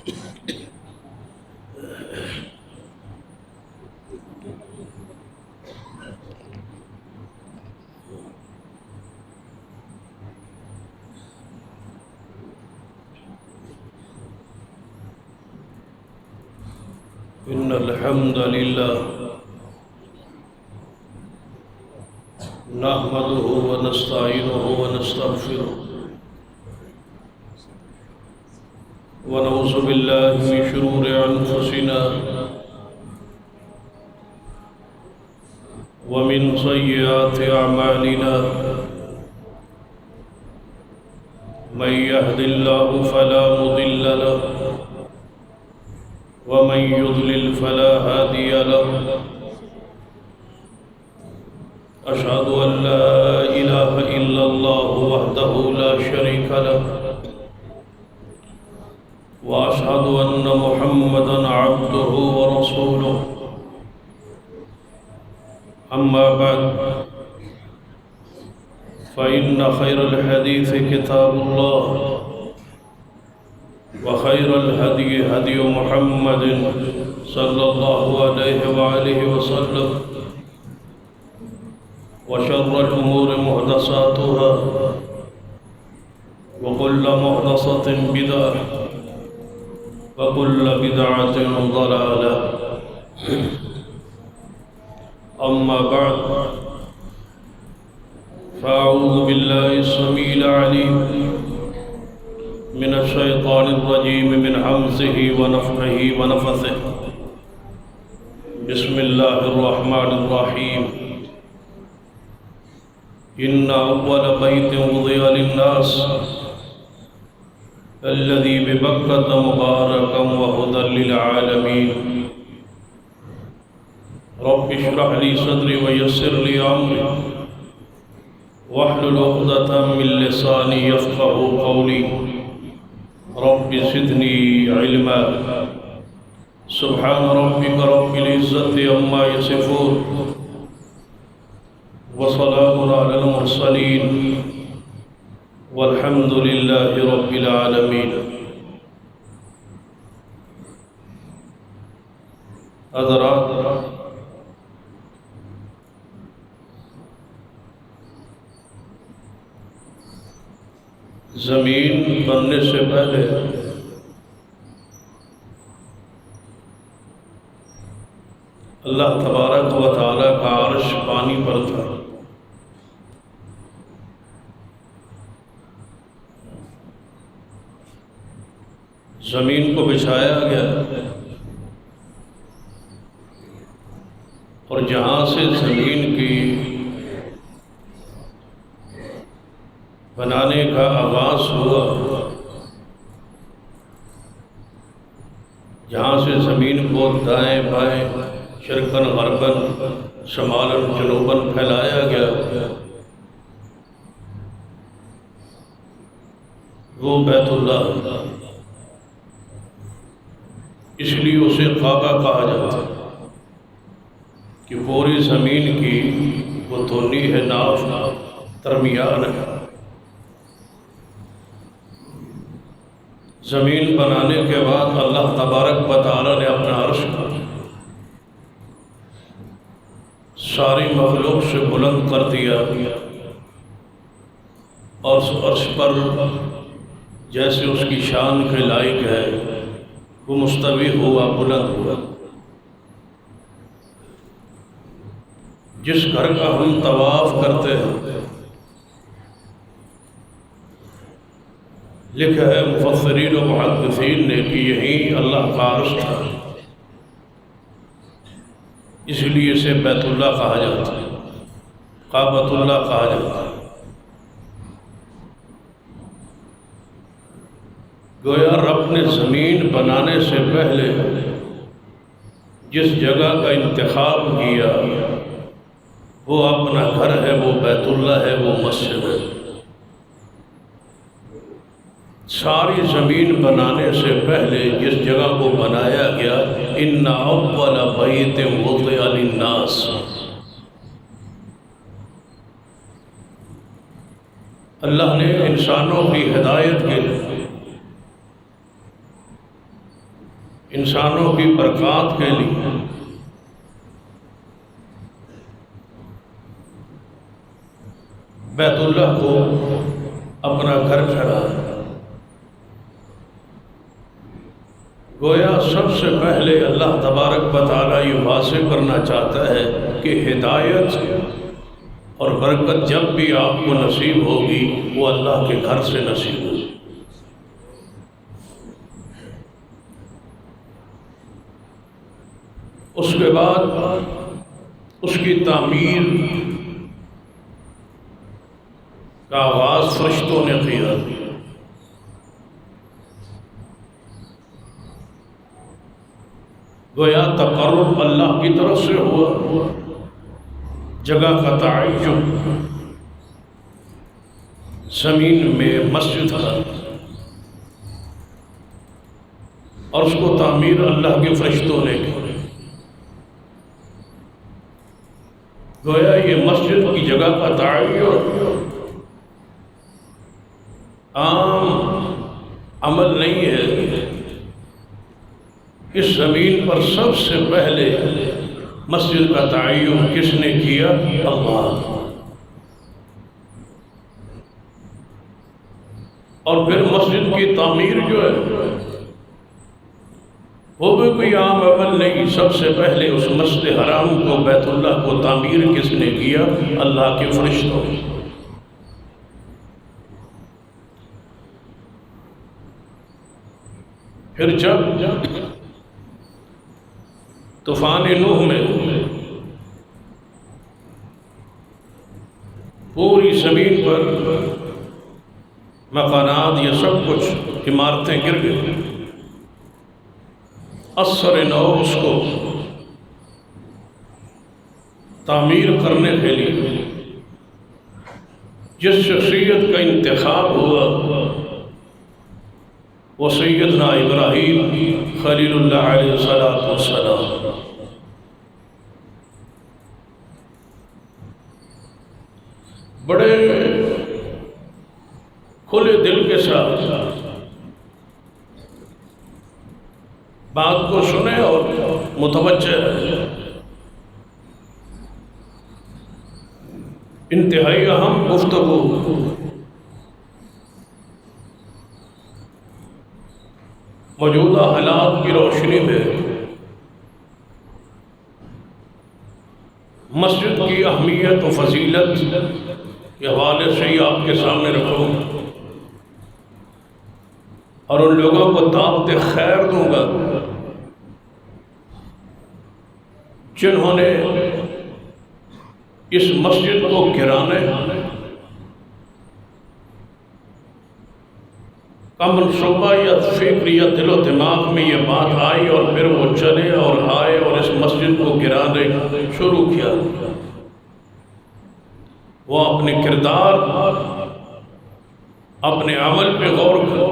إن الحمد لله نحمده ونستعينه ونستغفره ونعوذ بالله من شرور أنفسنا ومن سيئات أعمالنا من يهد الله فلا مضل له ومن يضلل فلا هادي له أشهد أن لا إله إلا الله وحده لا شريك له وأشهد أن محمدًا عبده ورسوله أما بعد فإن خير الحديث كتاب الله وخير الهدي هدي محمد صلى الله عليه وآله وسلم وشر الأمور محدثاتها وكل محدثة بدعة وكل بدعة ضلالة أما بعد فأعوذ بالله السميع العليم من الشيطان الرجيم من همزه ونفخه ونفثه بسم الله الرحمن الرحيم إن أول بيت وضع للناس الذي ببكة مباركا وهدى للعالمين رب اشرح لي صدري ويسر لي أمري واحلل عقدة من لساني يفقهوا قولي رب زدني علما سبحان ربك رب العزة عما يصفون وسلام على المرسلين والحمد لله رب العالمين. حضرات، زمین بننے سے پہلے اللہ تبارک و تعالیٰ کا عرش پانی پر تھا. زمین کو بچھایا گیا اور جہاں سے زمین کی بنانے کا آغاز ہوا، جہاں سے زمین کو دائیں بائیں شرقاً غرباً شمالاً جنوباً پھیلایا گیا، وہ بیت اللہ، اس لیے اسے کعبہ کہا جاتا ہے کہ پوری زمین کی وہ دھونی ہے، ناف درمیان ہے. زمین بنانے کے بعد اللہ تبارک و تعالیٰ نے اپنا عرش ساری مخلوق سے بلند کر دیا اور اس عرش پر جیسے اس کی شان کے لائق ہے وہ مستوی ہوا، بلند ہوا. جس گھر کا ہم طواف کرتے ہیں، لکھا ہے مفسرین و محدثین نے کہ یہی اللہ کا عرش تھا، اس لیے اسے بیت اللہ کہا جاتا ہے، کعبۃ اللہ کہا جاتا ہے. گویا رب نے زمین بنانے سے پہلے جس جگہ کا انتخاب کیا وہ اپنا گھر ہے، وہ بیت اللہ ہے، وہ مسجد ہے. ساری زمین بنانے سے پہلے جس جگہ کو بنایا گیا، ان اول بیت وضع للناس، اللہ نے انسانوں کی ہدایت کے لیے انسانوں کی برکات کے لیے بیت اللہ کو اپنا گھر ٹھہرایا۔ گویا سب سے پہلے اللہ تبارک و تعالیٰ یہ واضح کرنا چاہتا ہے کہ ہدایت اور برکت جب بھی آپ کو نصیب ہوگی وہ اللہ کے گھر سے نصیب ہوگی۔ اس کے بعد اس کی تعمیر کا آغاز فرشتوں نے کیا۔ گویا تقرب اللہ کی طرف سے ہوا، جگہ کا تعین، زمین میں مسجد ہے اور اس کو تعمیر اللہ کے فرشتوں نے کی۔ گویا یہ مسجد کی جگہ کا تعین عام عمل نہیں ہے۔ اس زمین پر سب سے پہلے مسجد کا تعین کس نے کیا؟ اللہ۔ اور پھر مسجد کی تعمیر جو ہے وہ بھی کوئی عام عمل نہیں، سب سے پہلے اس مسجد حرام کو، بیت اللہ کو تعمیر کس نے کیا؟ اللہ کے فرشتوں۔ پھر جب طوفان نوح میں پوری زمین پر مکانات، یہ سب کچھ عمارتیں گر گئی، اثر نو اس کو تعمیر کرنے کے لیے جس شخصیت کا انتخاب ہوا وہ سیدنا ابراہیم خلیل اللہ علیہ السلام۔ بڑے کھلے دل کے ساتھ بات کو سنیں اور متوجہ رہیں۔ انتہائی اہم گفتگو، موجودہ حالات کی روشنی میں مسجد کی اہمیت و فضیلت کے حوالے سے ہی آپ کے سامنے رکھوں اور ان لوگوں کو دعوت خیر دوں گا جنہوں نے اس مسجد کو گرانے کا منصوبہ یا فکر یا دل و دماغ میں یہ بات آئی اور پھر وہ چلے اور آئے اور اس مسجد کو گرانے شروع کیا۔ وہ اپنے کردار، اپنے عمل پہ غور کرو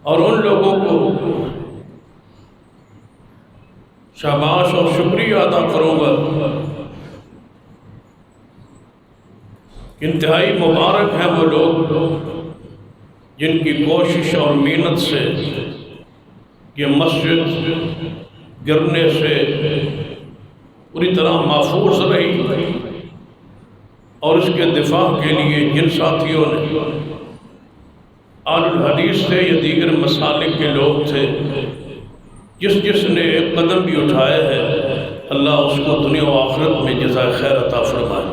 اور ان لوگوں کو شاباش اور شکریہ ادا کروں گا۔ انتہائی مبارک ہیں وہ لوگ جن کی کوشش اور محنت سے یہ مسجد گرنے سے پوری طرح محفوظ رہی، اور اس کے دفاع کے لیے جن ساتھیوں نے آل الحدیث تھے یا دیگر مسالک کے لوگ تھے، جس نے ایک قدم بھی اٹھایا ہے، اللہ اس کو دنیا و آخرت میں جزائے خیر عطا فرمائے۔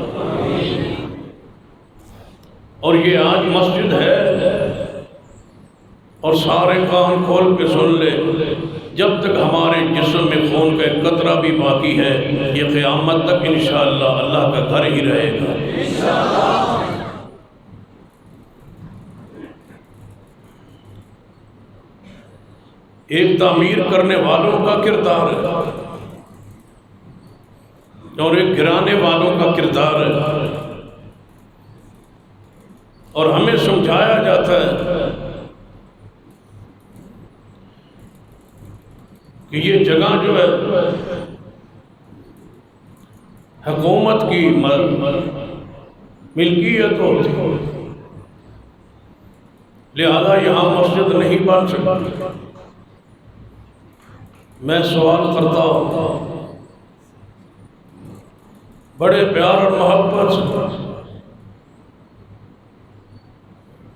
اور یہ آج مسجد ہے اور سارے کان کھول کے سن لے، جب تک ہمارے جسم میں خون کا ایک قطرہ بھی باقی ہے یہ قیامت تک انشاءاللہ اللہ کا گھر ہی رہے گا۔ ایک تعمیر کرنے والوں کا کردار ہے اور ایک گرانے والوں کا کردار ہے، اور ہمیں سمجھایا جاتا ہے کہ یہ جگہ جو ہے حکومت کی ملکیت ہوتی ہے، لہذا یہاں مسجد نہیں بن سکتی۔ میں سوال کرتا ہوں بڑے پیار اور محبت سے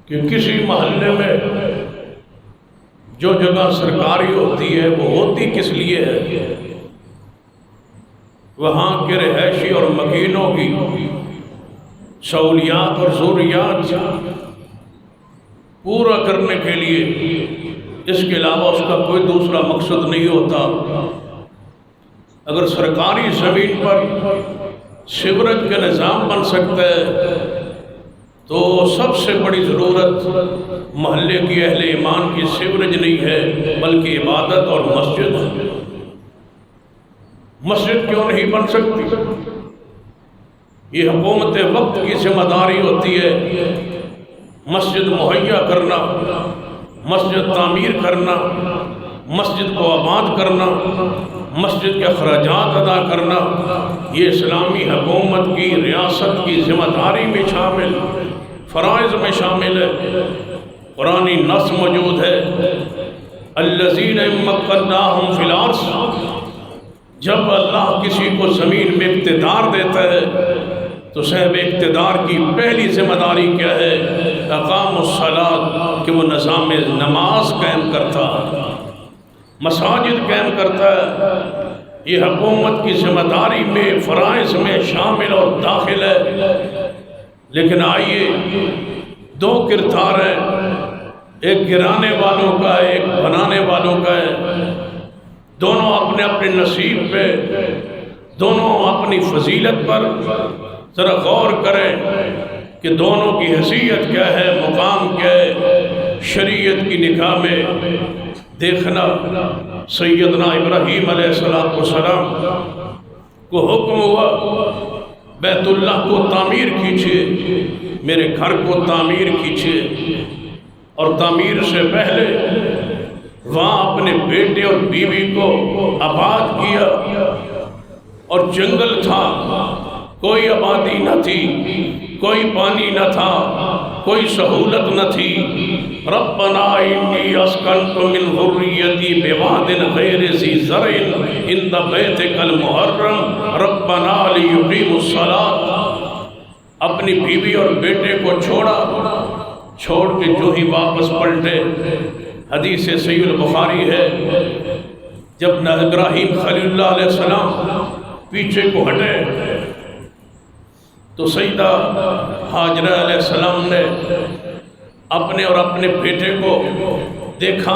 کہ کسی محلے میں جو جگہ سرکاری ہوتی ہے وہ ہوتی کس لیے ہے؟ وہاں کے رہائشی اور مکینوں کی سہولیات اور ضروریات پورا کرنے کے لیے، اس کے علاوہ اس کا کوئی دوسرا مقصد نہیں ہوتا۔ اگر سرکاری زمین پر سیوریج کا نظام بن سکتا ہے تو سب سے بڑی ضرورت محلے کی اہل ایمان کی سیوریج نہیں ہے بلکہ عبادت اور مسجد۔ مسجد کیوں نہیں بن سکتی؟ یہ حکومت وقت کی ذمہ داری ہوتی ہے مسجد مہیا کرنا، مسجد تعمیر کرنا، مسجد کو آباد کرنا، مسجد کے اخراجات ادا کرنا۔ یہ اسلامی حکومت کی ریاست کی ذمہ داری میں شامل، فرائض میں شامل ہے۔ قرآنی نص موجود ہے، الذین مکناہم فی الارض۔ جب اللہ کسی کو زمین میں اقتدار دیتا ہے تو صاحب اقتدار کی پہلی ذمہ داری کیا ہے؟ اقام الصلاۃ، کہ وہ نظام نماز قائم کرتا ہے، مساجد قائم کرتا ہے۔ یہ حکومت کی ذمہ داری میں، فرائض میں شامل اور داخل ہے۔ لیکن آئیے، دو کردار ہیں، ایک گرانے والوں کا ہے، ایک بنانے والوں کا ہے۔ دونوں اپنے اپنے نصیب پہ، دونوں اپنی فضیلت پر ذرا غور کریں کہ دونوں کی حیثیت کیا ہے، مقام کیا ہے شریعت کی نگاہ میں۔ دیکھنا، سیدنا ابراہیم علیہ السلام کو حکم ہوا بیت اللہ کو تعمیر کیجیے، میرے گھر کو تعمیر کیجیے، اور تعمیر سے پہلے وہاں اپنے بیٹے اور بیوی کو آباد کیا۔ اور جنگل تھا، کوئی آبادی نہ تھی، کوئی پانی نہ تھا، کوئی سہولت نہ تھی۔ ربنا انی اسکنت من ذریتی بواد غیر ذی زرع عند بیتک المحرم ربنا لیقیموا الصلاۃ۔ اپنی بیوی اور بیٹے کو چھوڑ کے جو ہی واپس پلٹے، حدیث صحیح البخاری ہے، جب ابراہیم خلیل اللہ علیہ السلام پیچھے کو ہٹے تو سیدہ ہاجرہ علیہ السلام نے اپنے اور اپنے بیٹے کو دیکھا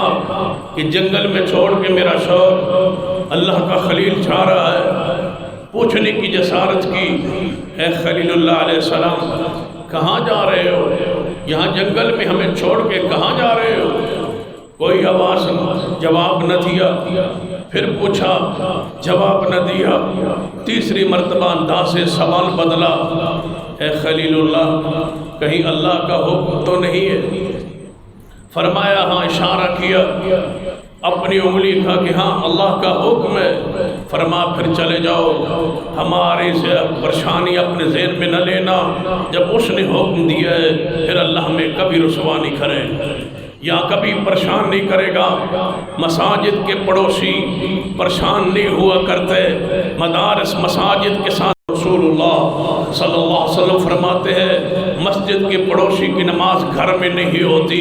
کہ جنگل میں چھوڑ کے میرا شوہر اللہ کا خلیل جا رہا ہے۔ پوچھنے کی جسارت کی، اے خلیل اللہ علیہ السلام کہاں جا رہے ہو؟ یہاں جنگل میں ہمیں چھوڑ کے کہاں جا رہے ہو؟ کوئی آواز جواب نہ دیا، پھر پوچھا، جواب نہ دیا، تیسری مرتبہ انداز سے سوال بدلا، اے خلیل اللہ کہیں اللہ کا حکم تو نہیں ہے؟ فرمایا ہاں، اشارہ کیا، اپنی انگلی کھا کہ ہاں اللہ کا حکم ہے۔ فرما پھر چلے جاؤ، ہماری پریشانی اپنے ذہن میں نہ لینا، جب اس نے حکم دیا ہے پھر اللہ ہمیں کبھی رسوا نہیں کرے یا کبھی پریشان نہیں کرے گا۔ مساجد کے پڑوسی پریشان نہیں ہوا کرتے، مدارس مساجد کے ساتھ رسول اللہ صلی اللہ علیہ وسلم فرماتے ہیں مسجد کے پڑوسی کی نماز گھر میں نہیں ہوتی،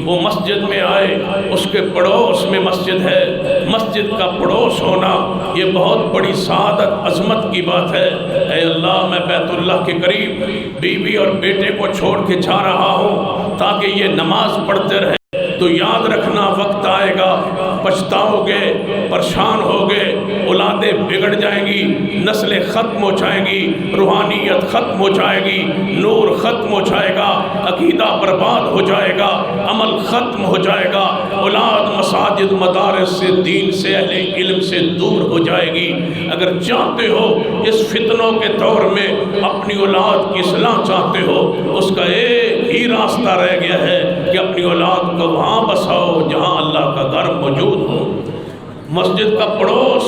وہ مسجد میں آئے، اس کے پڑوس میں مسجد ہے۔ مسجد کا پڑوس ہونا یہ بہت بڑی سعادت، عظمت کی بات ہے۔ اے اللہ، میں بیت اللہ کے قریب بیوی اور بیٹے کو چھوڑ کے جا رہا ہوں تاکہ یہ نماز پڑھتے رہے، تو یاد رکھنا وقت آئے گا پچھتاؤ گے، پریشان ہوگے، اولادیں بگڑ جائیں گی، نسلیں ختم ہو جائیں گی، روحانیت ختم ہو جائے گی، نور ختم ہو جائے گا، عقیدہ برباد ہو جائے گا، عمل ختم ہو جائے گا، اولاد مساجد مدارس سے، دین سے، اہل علم سے دور ہو جائے گی۔ اگر چاہتے ہو اس فتنوں کے دور میں اپنی اولاد کی اصلاح چاہتے ہو، اس کا ایک ہی راستہ رہ گیا ہے کہ اپنی اولاد کو وہاں بساؤ جہاں اللہ کا گھر موجود ہو۔ مسجد کا پڑوس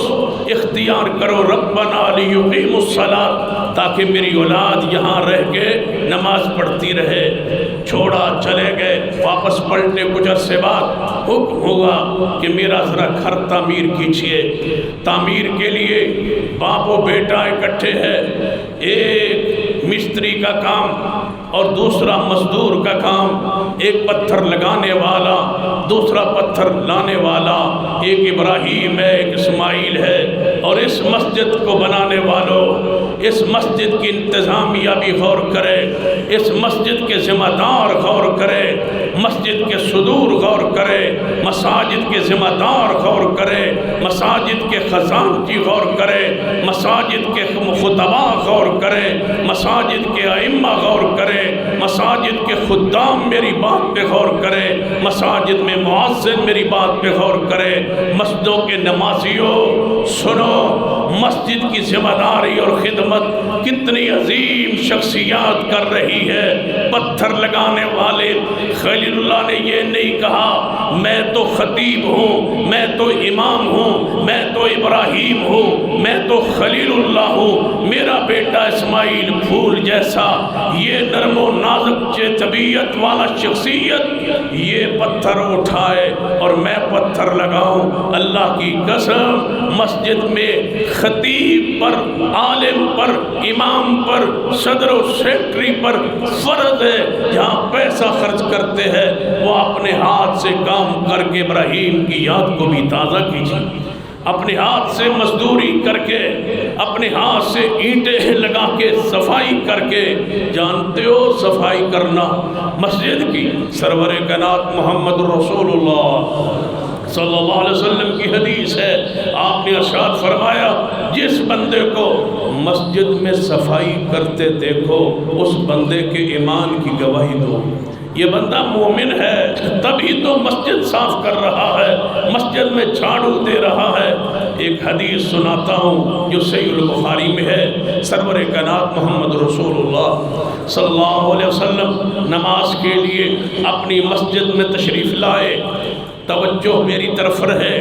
اختیار کرو، ربنا لیقیموا الصلاۃ، تاکہ میری اولاد یہاں رہ کے نماز پڑھتی رہے۔ چھوڑا، چلے گئے، واپس پلٹے کچھ عرصے بعد حکم ہوگا کہ میرا ذرا گھر تعمیر کیجیے۔ تعمیر کے لیے باپ و بیٹا اکٹھے ہیں، ایک مستری کا کام اور دوسرا مزدور کا کام، ایک پتھر لگانے والا دوسرا پتھر لانے والا، ایک ابراہیم ہے ایک اسماعیل ہے۔ اور اس مسجد کو بنانے والوں، اس مسجد کی انتظامیہ بھی غور کرے، اس مسجد کے ذمہ دار غور کرے، مسجد کے صدور غور کرے، مساجد کے ذمہ دار غور کرے، مساجد کے خزانچی غور کرے، مساجد کے خطبہ غور کرے، مساجد کے ائمہ غور کرے، مساجد کے خدام میری بات پہ غور کرے، مساجد میں مؤذن میری بات پہ غور کرے، مسجدوں کے نمازیوں سنو، مسجد کی ذمہ داری اور خدمت کتنی عظیم شخصیات کر رہی ہے۔ پتھر لگانے والے خلیل اللہ نے یہ نہیں کہا میں تو خطیب ہوں، میں تو امام ہوں، میں تو ابراہیم ہوں، میں تو خلیل اللہ ہوں، میرا بیٹا اسماعیل پھول جیسا، یہ نرم و نازک طبیعت والا شخصیت یہ پتھر اٹھائے اور میں پتھر لگاؤں۔ اللہ کی قسم مسجد میں خطیب پر، عالم پر، امام پر، صدر و سیکرٹری پر فرض ہے جہاں پیسہ خرچ کرتے ہیں وہ اپنے ہاتھ سے کام کر کے ابراہیم کی یاد کو بھی تازہ کیجیے، اپنے ہاتھ سے مزدوری کر کے، اپنے ہاتھ سے اینٹیں لگا کے صفائی کر کے، جانتے ہو صفائی کرنا مسجد کی سرور کائنات محمد رسول اللہ صلی اللہ علیہ وسلم کی حدیث ہے، آپ نے ارشاد فرمایا جس بندے کو مسجد میں صفائی کرتے دیکھو اس بندے کے ایمان کی گواہی دو، یہ بندہ مومن ہے، تبھی تو مسجد صاف کر رہا ہے، مسجد میں جھاڑو دے رہا ہے۔ ایک حدیث سناتا ہوں جو صحیح البخاری میں ہے، سرور کائنات محمد رسول اللہ صلی اللہ علیہ وسلم نماز کے لیے اپنی مسجد میں تشریف لائے، توجہ میری طرف رہے،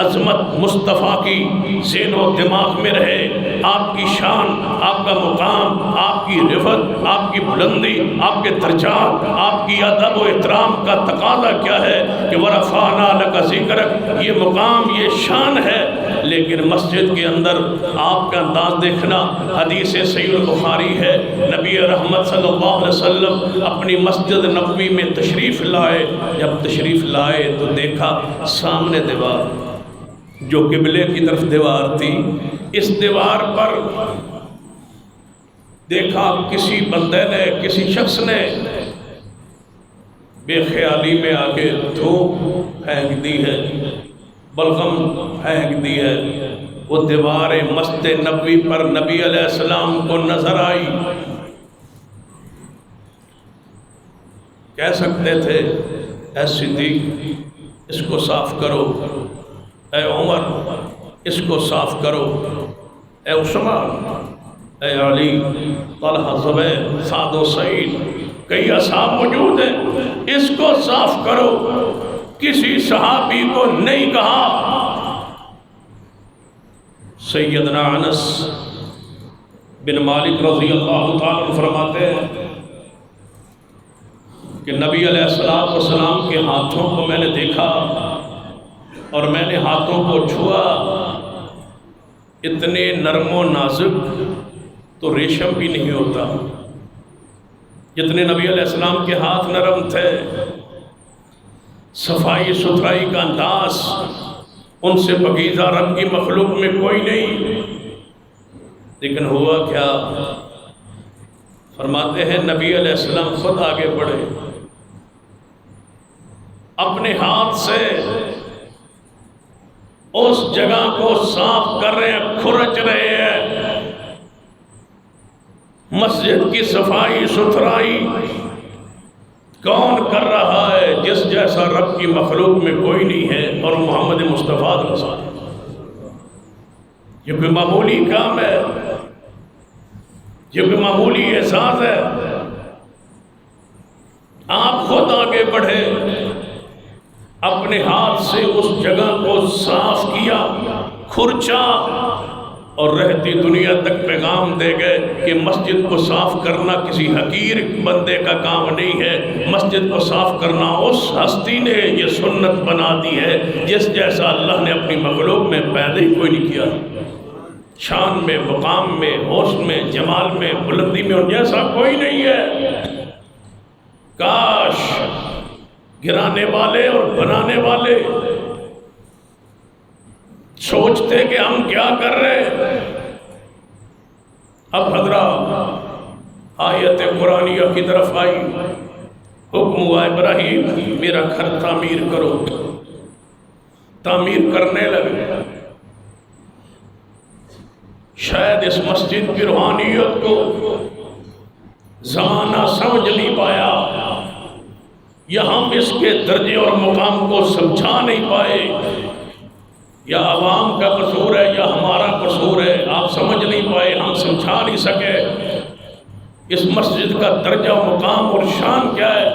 عظمت مصطفیٰ کی ذہن و دماغ میں رہے، آپ کی شان، آپ کا مقام، آپ کی رفعت، آپ کی بلندی، آپ کے درجات، آپ کی ادب و احترام کا تقاضا کیا ہے کہ وَرَفَعْنَا لَكَ ذِكْرَكَ، یہ مقام یہ شان ہے، لیکن مسجد کے اندر آپ کا انداز دیکھنا، حدیث صحیح البخاری ہے، نبی رحمت صلی اللہ علیہ وسلم اپنی مسجد نبوی میں تشریف لائے، جب تشریف لائے تو دیکھا سامنے دیوار جو قبلے کی طرف دیوار تھی، اس دیوار پر دیکھا کسی بندے نے، کسی شخص نے بے خیالی میں آگے دھوپ پھینک دی ہے، بلغم پھینک دی ہے، وہ دیوار مسجد نبوی پر نبی علیہ السلام کو نظر آئی، کہہ سکتے تھے اے صدیق اس کو صاف کرو، اے عمر اس کو صاف کرو، اے عثمان، اے علی، طلحہ، زبیر، سعد و سعید، کئی اصحاب موجود ہیں، اس کو صاف کرو۔ کسی صحابی کو نہیں کہا۔ سیدنا انس بن مالک رضی اللہ تعالیٰ عنہ فرماتے ہیں کہ نبی علیہ السلام کے ہاتھوں کو میں نے دیکھا اور میں نے ہاتھوں کو چھوا، اتنے نرم و نازک تو ریشم بھی نہیں ہوتا جتنے نبی علیہ السلام کے ہاتھ نرم تھے، صفائی ستھرائی کا انداز ان سے پاکیزہ رب کی مخلوق میں کوئی نہیں۔ لیکن ہوا کیا؟ فرماتے ہیں نبی علیہ السلام خود آگے بڑھے، اپنے ہاتھ سے اس جگہ کو صاف کر رہے ہیں، کھرچ رہے ہیں۔ مسجد کی صفائی ستھرائی کون کر رہا ہے؟ جس جیسا رب کی مخلوق میں کوئی نہیں ہے، اور محمد مصطفیٰ یہ کوئی معمولی کام ہے، یہ کوئی معمولی احساس ہے؟ آپ خود آگے بڑھے، اپنے اپنے ہاتھ سے اس جگہ کو صاف کیا، کھرچا، اور رہتی دنیا تک پیغام دے گئے کہ مسجد کو صاف کرنا کسی حقیر بندے کا کام نہیں ہے، مسجد کو صاف کرنا اس ہستی نے یہ سنت بنا دی ہے جس جیسا اللہ نے اپنی مخلوق میں پیدا ہی کوئی نہیں کیا، شان میں، مقام میں، حسن میں، جمال میں، بلندی میں ان جیسا کوئی نہیں ہے۔ کاش گرانے والے اور بنانے والے سوچتے کہ ہم کیا کر رہے ہیں۔ اب حضرات آیت قرآنیہ کی طرف آئی، حکم ہوا ابراہیم میرا گھر تعمیر کرو، تعمیر کرنے لگے۔ شاید اس مسجد کی روحانیت کو زمانہ سمجھ نہیں پایا، یا ہم اس کے درجے اور مقام کو سمجھا نہیں پائے، یا عوام کا قصور ہے یا ہمارا قصور ہے، آپ سمجھ نہیں پائے، ہم سمجھا نہیں سکے اس مسجد کا درجہ مقام اور شان کیا ہے۔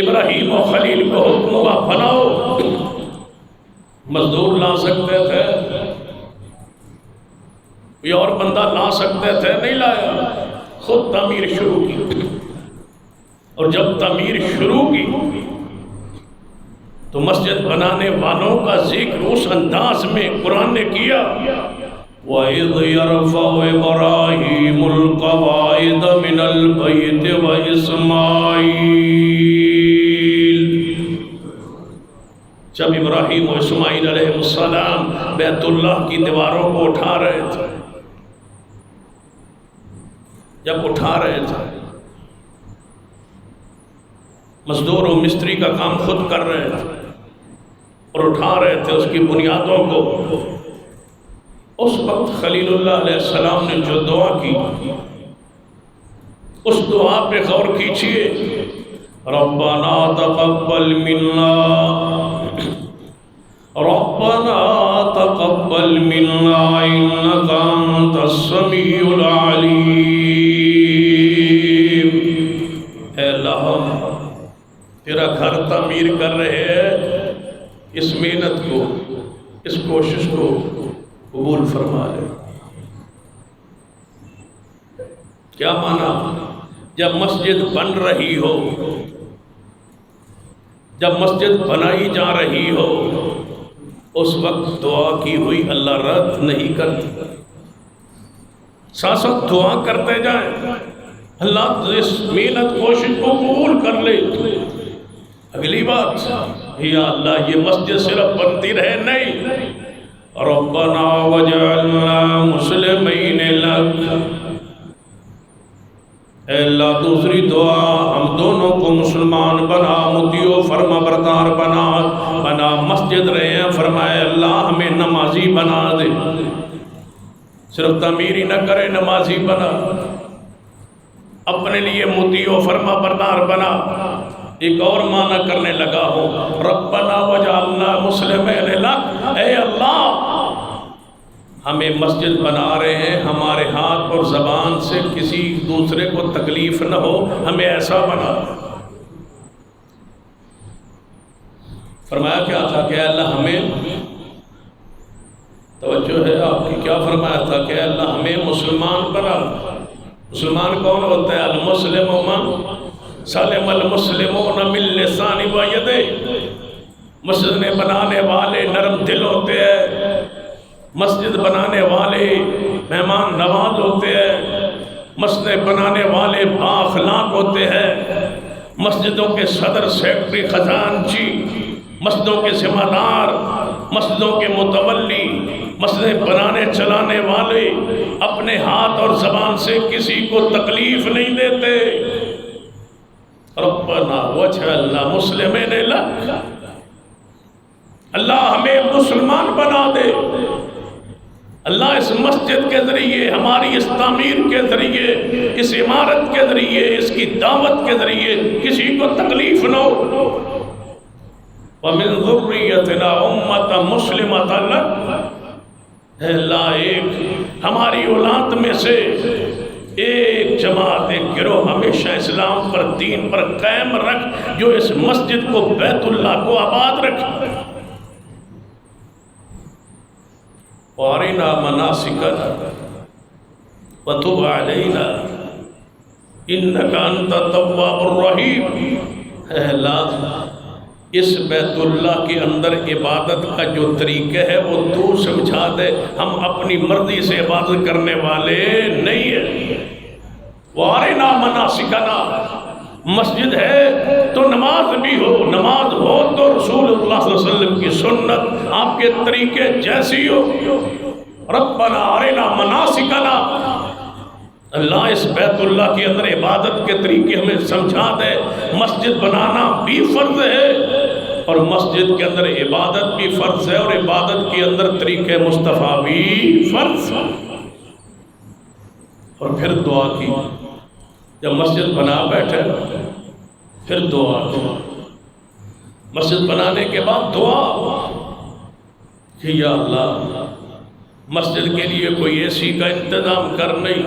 ابراہیم و خلیل کو حکم ہوا بناؤ، مزدور لا سکتے تھے، کوئی اور بندہ لا سکتے تھے، نہیں لایا، خود تعمیر شروع کی، اور جب تعمیر شروع کی تو مسجد بنانے والوں کا ذکر اس انداز میں قرآن نے کیا، وَإِذْ يَرْفَعُ إِبْرَاهِيمُ الْقَوَاعِدَ مِنَ الْبَيْتِ وَإِسْمَاعِيلُ، جب ابراہیم و اسماعیل علیہ السلام بیت اللہ کی دیواروں کو اٹھا رہے تھے، جب اٹھا رہے تھے، مزدور و مستری کا کام خود کر رہے تھے اور اٹھا رہے تھے اس کی بنیادوں کو، اس وقت خلیل اللہ علیہ السلام نے جو دعا کی، اس دعا پہ غور کیجئے، ربنا تقبل منا، ربنا تقبل منا انک انت السمیع العلیم۔ اے اللہ تیرا گھر تعمیر کر رہے ہیں، اس محنت کو، اس کوشش کو قبول فرما لے۔ کیا مانا؟ جب مسجد بن رہی ہو، جب مسجد بنائی جا رہی ہو، اس وقت دعا کی ہوئی اللہ رد نہیں کرتی، ساتھ ساتھ دعا کرتے جائیں، اللہ اس محنت کوشش کو قبول کر لے۔ اگلی بات، یا اللہ یہ مسجد صرف بنتی رہے نہیں، ربنا وجعلنا مسلمین لک، اے اللہ دوسری دعا، ہم دونوں کو مسلمان بنا، مطیع فرما بردار بنا مسجد رہے ہیں، فرمائے اللہ ہمیں نمازی بنا دے، صرف تعمیر ہی نہ کرے، نمازی بنا، اپنے لیے مطیع فرما بردار بنا۔ ایک اور معنی کرنے لگا ہوں، ربنا وجعلنا مسلمین لک، اے اللہ ہمیں مسجد بنا رہے ہیں، ہمارے ہاتھ اور زبان سے کسی دوسرے کو تکلیف نہ ہو، ہمیں ایسا بنا۔ فرمایا کیا تھا کہ اللہ ہمیں، توجہ ہے آپ کی، کیا فرمایا تھا کہ اللہ ہمیں مسلمان بنا۔ مسلمان کون ہوتا ہے؟ المسلم من سلم المسلمون من لسان و ید، مسجد نے بنانے والے نرم دل ہوتے ہیں، مسجد بنانے والے مہمان نواز ہوتے ہیں، مسجد بنانے والے بااخلاق ہوتے ہیں، مسجدوں کے صدر سیکرٹری خزانچی، مسجدوں کے ذمہ دار، مسجدوں کے متولی، مسجد بنانے چلانے والے اپنے ہاتھ اور زبان سے کسی کو تکلیف نہیں دیتے۔ ربنا وجعلنا مسلمین لک، اللہ ہمیں مسلمان بنا دے، اللہ اس مسجد کے ذریعے، ہماری اس تعمیر کے ذریعے، اس عمارت کے ذریعے، اس کی دعوت کے ذریعے کسی کو تکلیف نہ ہو۔ وَمِن ذُرِّيَّتِنَا أُمَّةً مُسْلِمَةً لَكَ، اے اللہ ایک ہماری اولاد میں سے ایک جماعت، ایک گروہ ہمیشہ اسلام پر، دین پر قائم رکھ، جو اس مسجد کو، بیت اللہ کو آباد رکھے۔ وارنا مناسکنا وتب علینا انک انت التواب الرحیم۔ اے اللہ، اس بیت اللہ کے اندر عبادت کا جو طریقہ ہے وہ تو سمجھا دے، ہم اپنی مرضی سے عبادت کرنے والے نہیں ہیں۔ وارنا مناسکنا، مسجد ہے تو نماز بھی ہو، نماز ہو تو رسول اللہ صلی اللہ علیہ وسلم کی سنت، آپ کے طریقے جیسی ہو۔ ربنا ارنا مناسکنا، اللہ اس بیت اللہ کے اندر عبادت کے طریقے ہمیں سمجھا دے۔ مسجد بنانا بھی فرض ہے اور مسجد کے اندر عبادت بھی فرض ہے، اور عبادت کے اندر طریقے مصطفیٰ بھی فرض ہے۔ اور پھر دعا کی، جب مسجد بنا بیٹھے پھر دعا کی۔ مسجد بنانے کے بعد دعا کہ یا اللہ، مسجد کے لیے کوئی اے سی کا انتظام کر، نہیں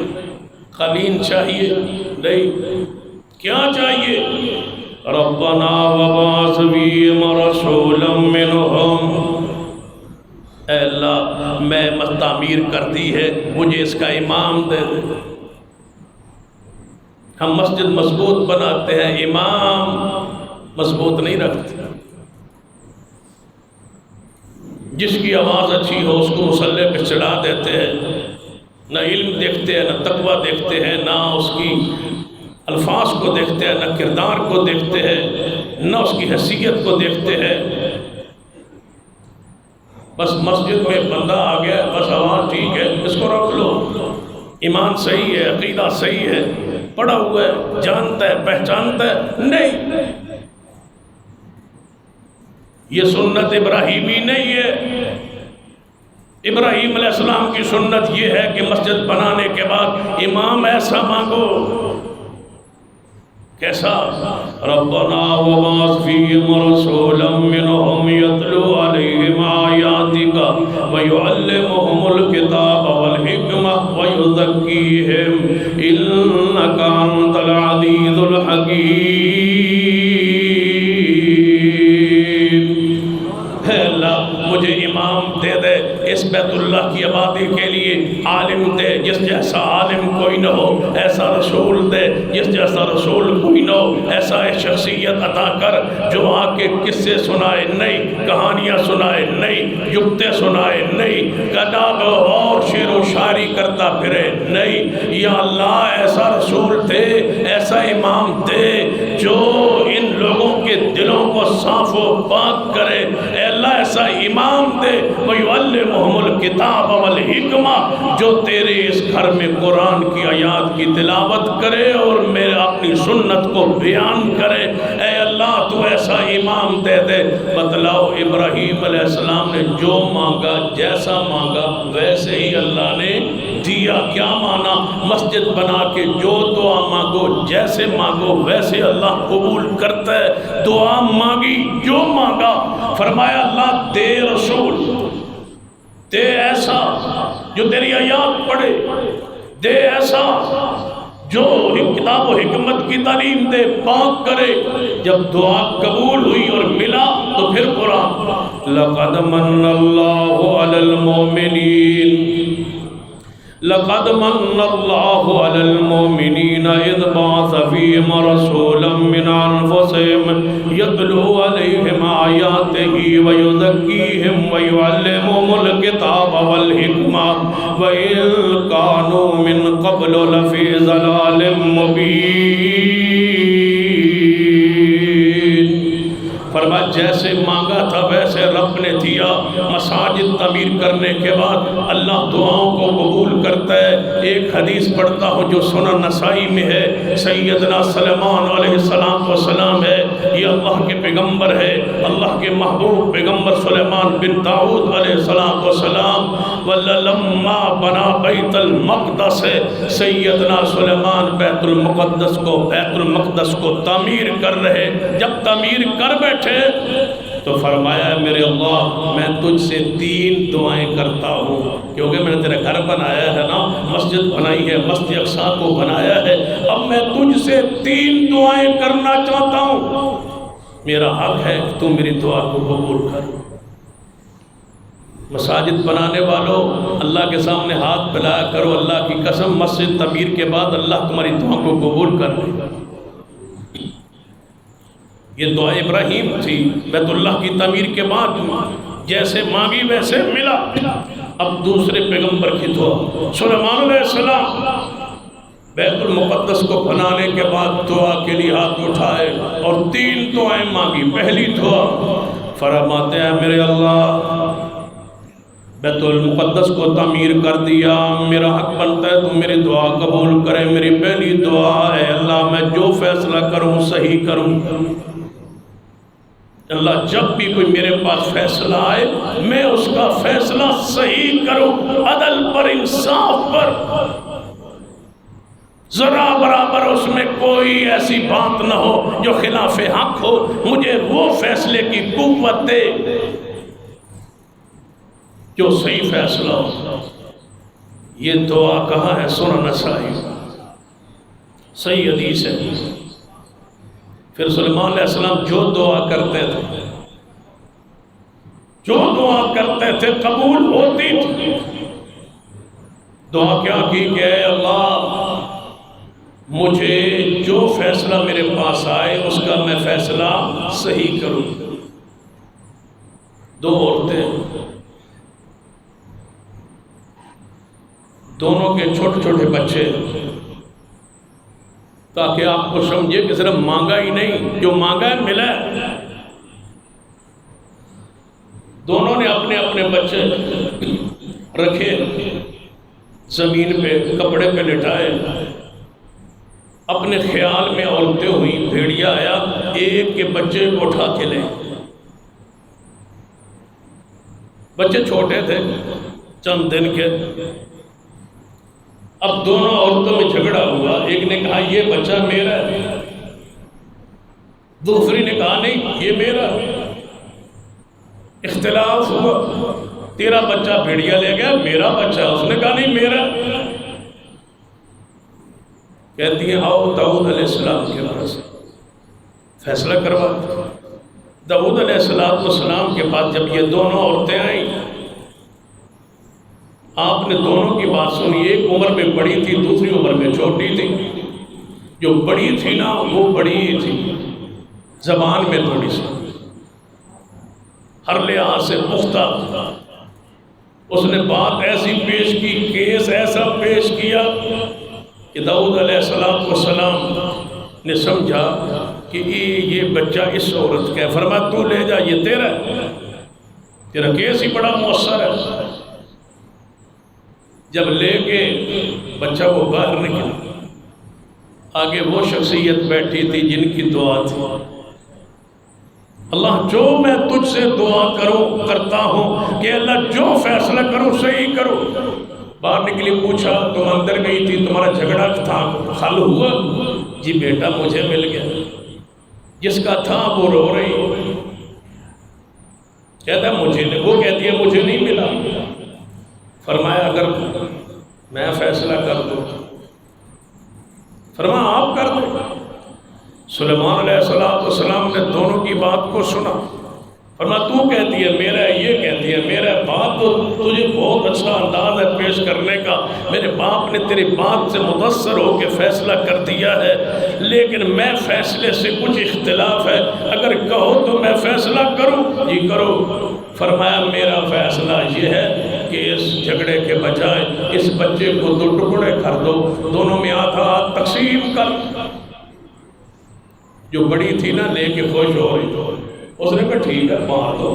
قالین چاہیے، نہیں کیا چاہیے؟ ربنا وبعث فیہم رسولا منہم، اے اللہ میں تعمیر کر دی ہے، مجھے اس کا امام دے دے۔ ہم مسجد مضبوط بناتے ہیں، امام مضبوط نہیں رکھتے۔ جس کی آواز اچھی ہو اس کو مصلی پہ چڑھا دیتے ہیں، نہ علم دیکھتے ہیں، نہ تقوی دیکھتے ہیں، نہ اس کی الفاظ کو دیکھتے ہیں، نہ کردار کو دیکھتے ہیں، نہ اس کی حیثیت کو دیکھتے ہیں۔ بس مسجد میں بندہ آ گیا، بس آواز ٹھیک ہے، اس کو رکھ لو، ایمان صحیح ہے، عقیدہ صحیح ہے، پڑھا ہوا ہے، جانتا ہے، پہچانتا ہے، نہیں، یہ سنت ابراہیمی نہیں ہے۔ ابراہیم علیہ السلام کی سنت یہ ہے کہ مسجد بنانے کے بعد امام ایسا مانگو، کیسا؟ ربنا وبعث فیہم رسولا منہم یتلو علیہم آیاتک ویعلمہم الکتاب والحکمہ ویزکیہم انک انت العزیز الحکیم۔ اے اللہ مجھے امام دے دے اس بیت اللہ کی آبادی کے لیے، عالم دے جس جیسا عالم کوئی نہ ہو، ایسا رسول دے جس جیسا رسول کوئی نہ ہو، ایسا شخصیت عطا کر جو آ کے قصے سنائے نہیں، کہانیاں سنائے نہیں، جگتے سنائے نہیں، کتاب اور شعر و شاعری کرتا پھرے نہیں۔ یا اللہ ایسا رسول دے، ایسا امام دے جو ان لوگوں کے دلوں کو صاف و پاک کرے۔ اے اللہ ایسا امام دے، وَيُعَلِّمُهُمُ الْكِتَابَ وَالْحِكْمَةَ، جو تیرے اس گھر میں قرآن کی آیات کی تلاوت کرے اور میرے اپنی سنت کو بیان کرے۔ اے اللہ تو ایسا امام دے دے۔ بتلاؤ ابراہیم علیہ السلام نے جو مانگا، جیسا مانگا ویسے ہی اللہ نے دیا۔ کیا مانا؟ مسجد بنا کے جو دعا مانگو، جیسے مانگو ویسے اللہ قبول کرتا ہے۔ دعا مانگی، جو مانگا، فرمایا اللہ دے رسول، دے ایسا جو تیری آیات پڑھے، دے ایسا جو کتاب و حکمت کی تعلیم دے، پاک کرے۔ جب دعا قبول ہوئی اور ملا تو پھر قرآن لَقَدْ مَنَّ اللَّهُ عَلَى الْمُؤْمِنِينَ لَقَدْ مَنَّ اللَّهُ عَلَى الْمُؤْمِنِينَ إِذْ بَعَثَ فِيهِمْ رَسُولًا مِّنْ أَنفُسِهِمْ يَتْلُو عَلَيْهِمْ آيَاتِهِ وَيُزَكِّيهِمْ وَيُعَلِّمُهُمُ الْكِتَابَ وَالْحِكْمَةَ وَإِن كَانُوا مِن قَبْلُ لَفِي ضَلَالٍ مُّبِينٍ۔ فرمایا جیسے مانگا تھا ویسے رب نے دیا۔ مساجد تعمیر کرنے کے بعد اللہ دعاؤں کو قبول کرتا ہے۔ ایک حدیث پڑھتا ہوں جو سنن نسائی میں ہے، سیدنا سلیمان علیہ السلام ہے، یہ اللہ کے پیغمبر ہے، اللہ کے محبوب پیغمبر سلیمان بن داؤد علیہ السلام۔ وَلَمَّا بَنَا بَيْتَ الْمَقْدَسِ، سیدنا سلیمان بیت المقدس کو تعمیر کر رہے۔ جب تعمیر کر بیٹھے تو فرمایا میرے اللہ میں تجھ سے 3 دعائیں کرتا ہوں، کیونکہ میں نے تیرا گھر بنایا ہے نا، مسجد بنائی ہے، مسجد اقصی کو بنایا ہے، اب میں تجھ سے 3 دعائیں کرنا چاہتا ہوں، میرا حق ہے تو میری دعا کو قبول کر۔ مساجد بنانے والوں اللہ کے سامنے ہاتھ پھیلایا کرو، اللہ کی قسم مسجد تعمیر کے بعد اللہ تمہاری دعا کو قبول کر لے گا۔ یہ دعا ابراہیم تھی بیت اللہ کی تعمیر کے بعد، جیسے مانگی ویسے ملا۔ اب دوسرے پیغمبر کی دعا، سلیمان علیہ السلام بیت المقدس کو بنانے کے بعد دعا کے لیے ہاتھ اٹھائے اور 3 دعائیں مانگی۔ پہلی دعا فرماتے ہیں میرے اللہ بیت المقدس کو تعمیر کر دیا، میرا حق بنتا ہے تو میری دعا قبول کرے۔ میری پہلی دعا ہے اللہ میں جو فیصلہ کروں صحیح کروں، اللہ جب بھی کوئی میرے پاس فیصلہ آئے میں اس کا فیصلہ صحیح کروں، عدل پر، انصاف پر، ذرا برابر اس میں کوئی ایسی بات نہ ہو جو خلاف حق ہو، مجھے وہ فیصلے کی قوت دے جو صحیح فیصلہ ہو۔ یہ دعا کہاں ہے؟ سنن نسائی، صحیح حدیث ہے۔ پھر سلیمان علیہ السلام جو دعا کرتے تھے، جو دعا کرتے تھے قبول ہوتی تھی۔ دعا کیا کی کہ اے اللہ مجھے جو فیصلہ میرے پاس آئے اس کا میں فیصلہ صحیح کروں۔ 2 عورتیں، دونوں کے چھوٹے چھوٹے بچے، تاکہ آپ کو سمجھے کہ صرف مانگا ہی نہیں، جو مانگا ہے ملا ہے۔ دونوں نے اپنے اپنے بچے رکھے زمین پہ، کپڑے پہ لٹائے، اپنے خیال میں اولتے ہوئی بھیڑیا آیا، ایک کے بچے کو اٹھا کے لے۔ بچے چھوٹے تھے، چند دن کے۔ اب دونوں عورتوں میں جھگڑا ہوا، ایک نے کہا یہ بچہ میرا ہے، دوسری نے کہا نہیں یہ میرا ہے۔ اختلاف ہوا، تیرا بچہ بھیڑیا لے گیا، میرا بچہ، اس نے کہا نہیں میرا۔ کہتی ہیں آؤ داؤد علیہ السلام کے پاس فیصلہ کروا۔ داؤد علیہ السلام کے پاس جب یہ دونوں عورتیں آئیں، آپ نے دونوں کی بات سنی۔ ایک عمر میں بڑی تھی، دوسری عمر میں چھوٹی تھی۔ جو بڑی تھی نا وہ بڑی ہی تھی، زبان میں تھوڑی سی ہر لحاظ سے پختہ، اس نے بات ایسی پیش کی، کیس ایسا پیش کیا کہ داؤد علیہ السلام نے سمجھا کہ یہ بچہ اس عورت کا ہے۔ فرمایا تو لے جا، یہ تیرا ہے، تیرا کیس ہی بڑا مؤثر ہے۔ جب لے کے بچہ وہ باہر نکلا، آگے وہ شخصیت بیٹھی تھی جن کی دعا تھی، اللہ جو میں تجھ سے دعا کرتا ہوں کہ اللہ جو فیصلہ کروں صحیح کرو۔ باہر نکلی، پوچھا تم اندر گئی تھی، تمہارا جھگڑا تھا، حل ہوا؟ جی بیٹا مجھے مل گیا۔ جس کا تھا وہ رو رہی، کہتا مجھے نہیں، وہ کہتی ہے مجھے نہیں ملا۔ فرمایا اگر میں فیصلہ کر دوں، فرمایا آپ کر دیں۔ سلیمان علیہ السلام نے دونوں کی بات کو سنا۔ فرمایا تو کہتی ہے میرا ہے، یہ کہتی ہے میرا ہے، بات تو تجھے بہت اچھا انداز ہے پیش کرنے کا، میرے باپ نے تیری بات سے متاثر ہو کے فیصلہ کر دیا ہے، لیکن میں فیصلے سے کچھ اختلاف ہے، اگر کہو تو میں فیصلہ کروں؟ جی کرو۔ فرمایا میرا فیصلہ یہ ہے کہ اس جھگڑے کے بجائے اس بچے کو 2 ٹکڑے کر دو، دونوں میں آدھا تقسیم کر۔ جو بڑی تھی نا لے کے خوش ہو رہی، اس نے کہا ٹھیک ہے مار دو،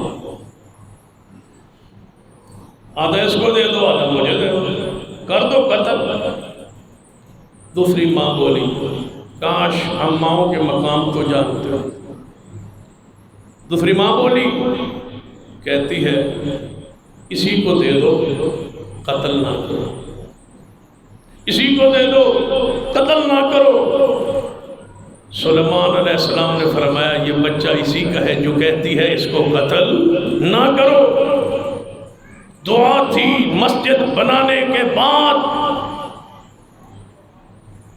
آدھا اس کو دے دو آدھا مجھے دے دو، کر دو قتل۔ دوسری ماں بولی کاش ہم ماؤں کے مقام کو جانتے ہو۔ دوسری ماں بولی، کہتی ہے اسی کو دے دو قتل نہ کرو، اسی کو دے دو قتل نہ کرو۔ سلیمان علیہ السلام نے فرمایا یہ بچہ اسی کا ہے جو کہتی ہے اس کو قتل نہ کرو. دعا تھی مسجد بنانے کے بعد،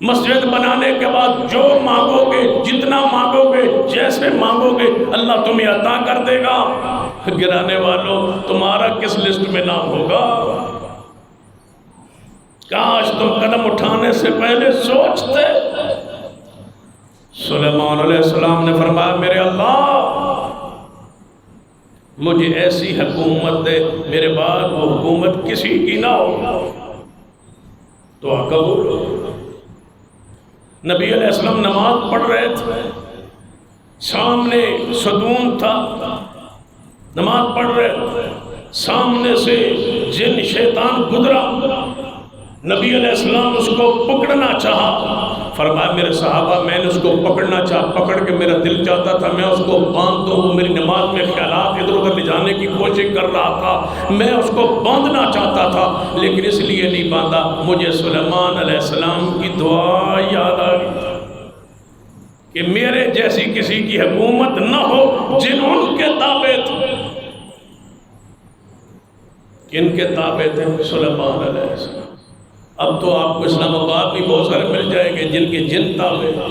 مسجد بنانے کے بعد جو مانگو گے، جتنا مانگو گے، جیسے مانگو گے، اللہ تمہیں عطا کر دے گا. گرانے والوں تمہارا کس لسٹ میں نام ہوگا؟ کاش تم قدم اٹھانے سے پہلے سوچتے. سلیمان علیہ السلام نے فرمایا میرے اللہ مجھے ایسی حکومت دے میرے بعد وہ حکومت کسی کی نہ ہو. دعا قبول ہو. نبی علیہ السلام نماز پڑھ رہے تھے، سامنے ستون تھا، نماز پڑھ رہے تھے، سامنے سے جن شیطان گزرا. نبی علیہ السلام اس کو پکڑنا چاہا. فرمایا میرے صحابہ میں نے اس کو پکڑنا چاہا، پکڑ کے میرا دل چاہتا تھا میں اس کو باندھ دوں. میری نماز میں خیالات ادھر ادھر لے جانے کی کوشش کر رہا تھا، میں اس کو باندھنا چاہتا تھا لیکن اس لیے نہیں باندھا. مجھے سلیمان علیہ السلام کی دعا یاد آ گئی کہ میرے جیسی کسی کی حکومت نہ ہو. جن ان کے تابع تھے، کن کے تابع تھے؟ سلیمان علیہ السلام. اب تو آپ کو اسلام آباد بھی بہت سارے مل جائیں گے جن کے جن تابع.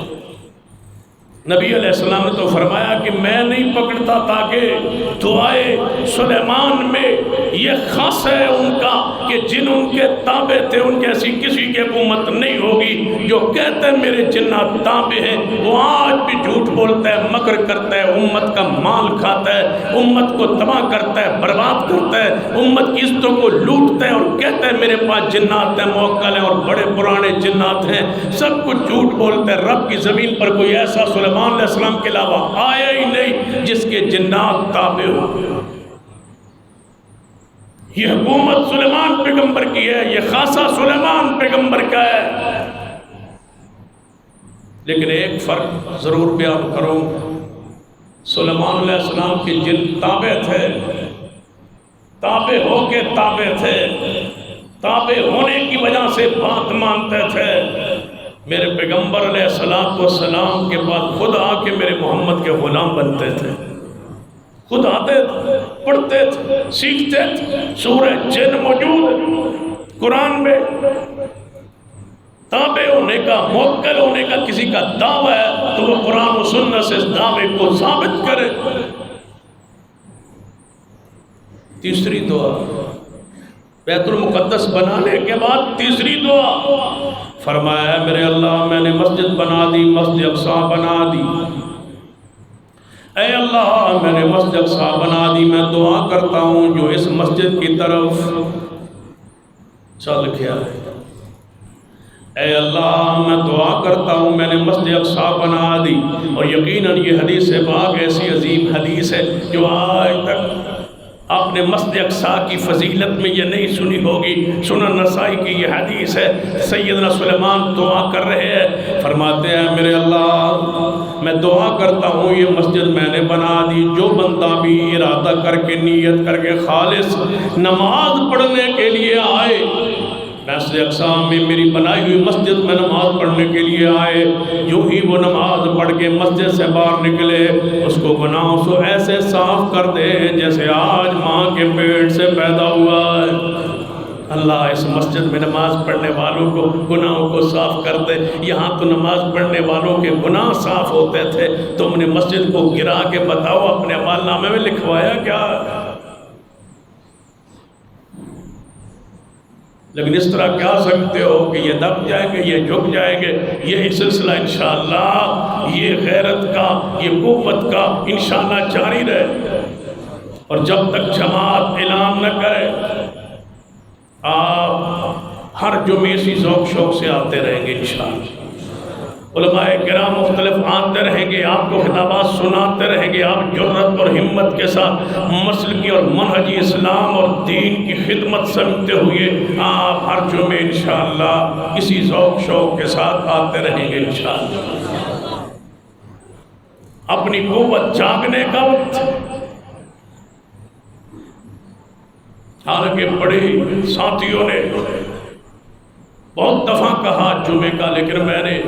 نبی علیہ السلام نے تو فرمایا کہ میں نہیں پکڑتا تاکہ دعائے سلیمان میں یہ خاص ہے ان کا کہ جن ان کے تابع تھے ان جیسی کسی کی حکومت نہیں ہوگی. جو کہتے ہیں میرے جنات تابع ہیں وہ آج بھی جھوٹ بولتا ہے، مکر کرتا ہے، امت کا مال کھاتا ہے، امت کو تباہ کرتا ہے، برباد کرتا ہے، امت کی عزتوں کو لوٹتا ہے اور کہتا ہے میرے پاس جنات ہیں، موکل ہیں اور بڑے پرانے جنات ہیں. سب کچھ جھوٹ بولتا ہے. رب کی زمین پر کوئی ایسا سلیمان علیہ السلام کے علاوہ آیا ہی نہیں جس کے جنات تابع ہو. یہ حکومت سلیمان پیغمبر کی ہے، یہ خاصہ سلیمان پیغمبر کا ہے. لیکن ایک فرق ضرور بیان کروں. سلیمان علیہ السلام کے جن تابع تھے، تابع ہو کے تابع تھے، تابع ہونے کی وجہ سے بات مانتے تھے. میرے پیغمبر علیہ السلام کے بعد خود آ کے میرے محمد کے غلام بنتے تھے، خود آتے تھے، پڑھتے تھے، سیکھتے تھے. سورہ جن موجود قرآن میں. تابع ہونے کا، موکل ہونے کا کسی کا دعویٰ ہے تو وہ قرآن و سنت سے اس دعوے کو ثابت کرے. تیسری دعا بیت المقدس بنانے کے بعد تیسری دعا فرمایا میرے اللہ میں نے مسجد بنا دی، مسجد اقصی بنا دی. اے اللہ میں نے مسجد اقصی بنا دی، میں دعا کرتا ہوں جو اس مسجد کی طرف چل گیا ہے. اے اللہ میں دعا کرتا ہوں میں نے مسجد اقصی بنا دی. اور یقیناً یہ حدیث پاک ایسی عظیم حدیث ہے جو آج تک آپ نے مسجد اقصی کی فضیلت میں یہ نہیں سنی ہوگی. سنن نسائی کی یہ حدیث ہے. سیدنا سلیمان دعا کر رہے ہیں، فرماتے ہیں میرے اللہ میں دعا کرتا ہوں یہ مسجد میں نے بنا دی. جو بندہ بھی ارادہ کر کے نیت کر کے خالص نماز پڑھنے کے لیے آئے، مسجد اقصی میں میری بنائی ہوئی مسجد میں نماز پڑھنے کے لیے آئے، جو ہی وہ نماز پڑھ کے مسجد سے باہر نکلے اس کو گناہوں سے ایسے صاف کر دے جیسے آج ماں کے پیٹ سے پیدا ہوا ہے. اللہ اس مسجد میں نماز پڑھنے والوں کو گناہوں کو صاف کر دے. یہاں تو نماز پڑھنے والوں کے گناہ صاف ہوتے تھے، تم نے مسجد کو گرا کے بتاؤ اپنے اعمال نامے میں لکھوایا کیا؟ لیکن اس طرح کہہ سکتے ہو کہ یہ دب جائیں گے، یہ جھک جائیں گے. یہ سلسلہ انشاءاللہ یہ غیرت کا، یہ قوت کا انشاءاللہ جاری رہے. اور جب تک جماعت اعلان نہ کرے آپ ہر جمعے اسی ذوق شوق سے آتے رہیں گے انشاءاللہ. علماء کرام مختلف آتے رہیں گے، آپ کو خطابات سناتے رہیں گے. آپ جرت اور ہمت کے ساتھ مسلکی اور منہجی اسلام اور دین کی خدمت سمجھتے ہوئے آپ ہر جمعے انشاءاللہ اسی ذوق شوق کے ساتھ آتے رہیں گے انشاءاللہ. اپنی قوت جاگنے کا وقت. حالانکہ بڑے ساتھیوں نے بہت دفعہ کہا جمعے کا، لیکن میں نے